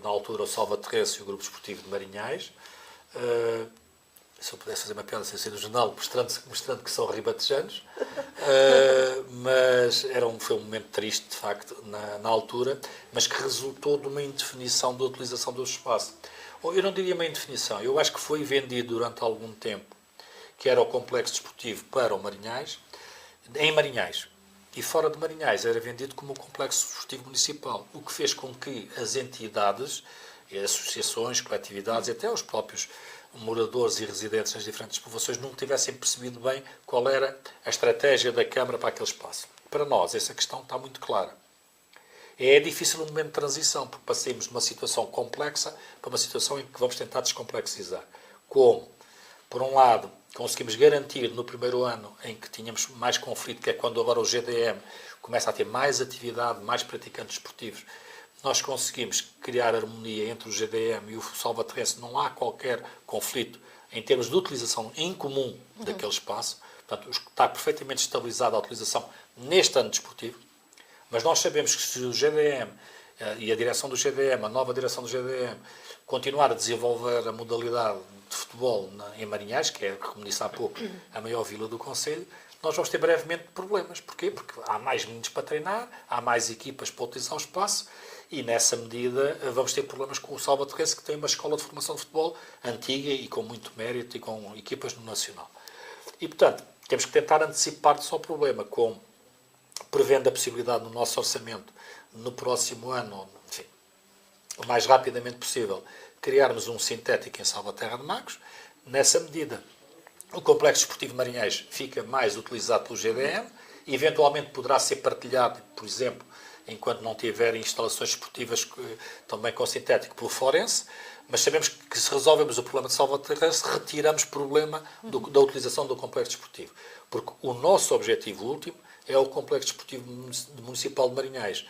na altura o Salvaterrense e o Grupo Desportivo de Marinhais. Se eu pudesse fazer uma piada sem ser no jornal, mostrando que são ribatejanos, mas foi um momento triste, de facto, na altura, mas que resultou de uma indefinição da utilização do espaço. Eu não diria uma indefinição, eu acho que foi vendido durante algum tempo, que era o complexo desportivo para o Marinhais, em Marinhais. E fora de Marinhais era vendido como o complexo desportivo municipal, o que fez com que as entidades, associações, coletividades, até os próprios moradores e residentes nas diferentes povoações não tivessem percebido bem qual era a estratégia da Câmara para aquele espaço. Para nós, essa questão está muito clara. É difícil um momento de transição, porque passamos de uma situação complexa para uma situação em que vamos tentar descomplexizar. Como? Por um lado, conseguimos garantir no primeiro ano em que tínhamos mais conflito, que é quando agora o GDM começa a ter mais atividade, mais praticantes esportivos, nós conseguimos criar harmonia entre o GDM e o Salvaterrense, não há qualquer conflito em termos de utilização em comum daquele espaço, portanto está perfeitamente estabilizada a utilização neste ano desportivo, mas nós sabemos que se o GDM e a direção do GDM, a nova direção do GDM, continuar a desenvolver a modalidade de futebol em Marinhais, que é, como disse há pouco, a maior vila do concelho, nós vamos ter brevemente problemas. Porquê? Porque há mais meninos para treinar, há mais equipas para utilizar o espaço e, nessa medida, vamos ter problemas com o Salvaterrense, que tem uma escola de formação de futebol antiga e com muito mérito e com equipas no Nacional. E, portanto, temos que tentar antecipar-nos ao problema, como prevendo a possibilidade no nosso orçamento, no próximo ano, enfim, o mais rapidamente possível, criarmos um sintético em Salvaterra de Magos. Nessa medida, o Complexo Desportivo de Marinhais fica mais utilizado pelo GDM, e eventualmente poderá ser partilhado, por exemplo, enquanto não tiver instalações esportivas também com sintético, pelo Forense, mas sabemos que se resolvemos o problema de Salvaterrense, retiramos o problema da utilização do Complexo Desportivo. Porque o nosso objetivo último é o Complexo Desportivo Municipal de Marinhais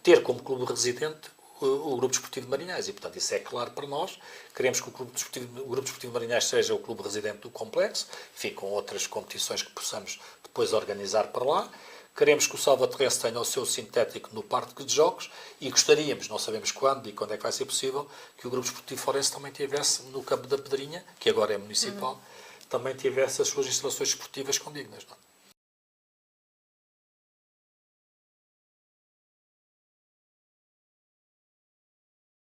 ter como clube residente o Grupo Desportivo de Marinhais. E, portanto, isso é claro para nós. Queremos que o Grupo Desportivo de Marinhais seja o clube residente do complexo, enfim, com outras competições que possamos depois organizar para lá. Queremos que o Salvaterrense tenha o seu sintético no parque de jogos e gostaríamos, não sabemos quando e quando é que vai ser possível, que o Grupo Desportivo Forense também tivesse no Campo da Pedrinha, que agora é municipal, também tivesse as suas instalações esportivas condignas. Não?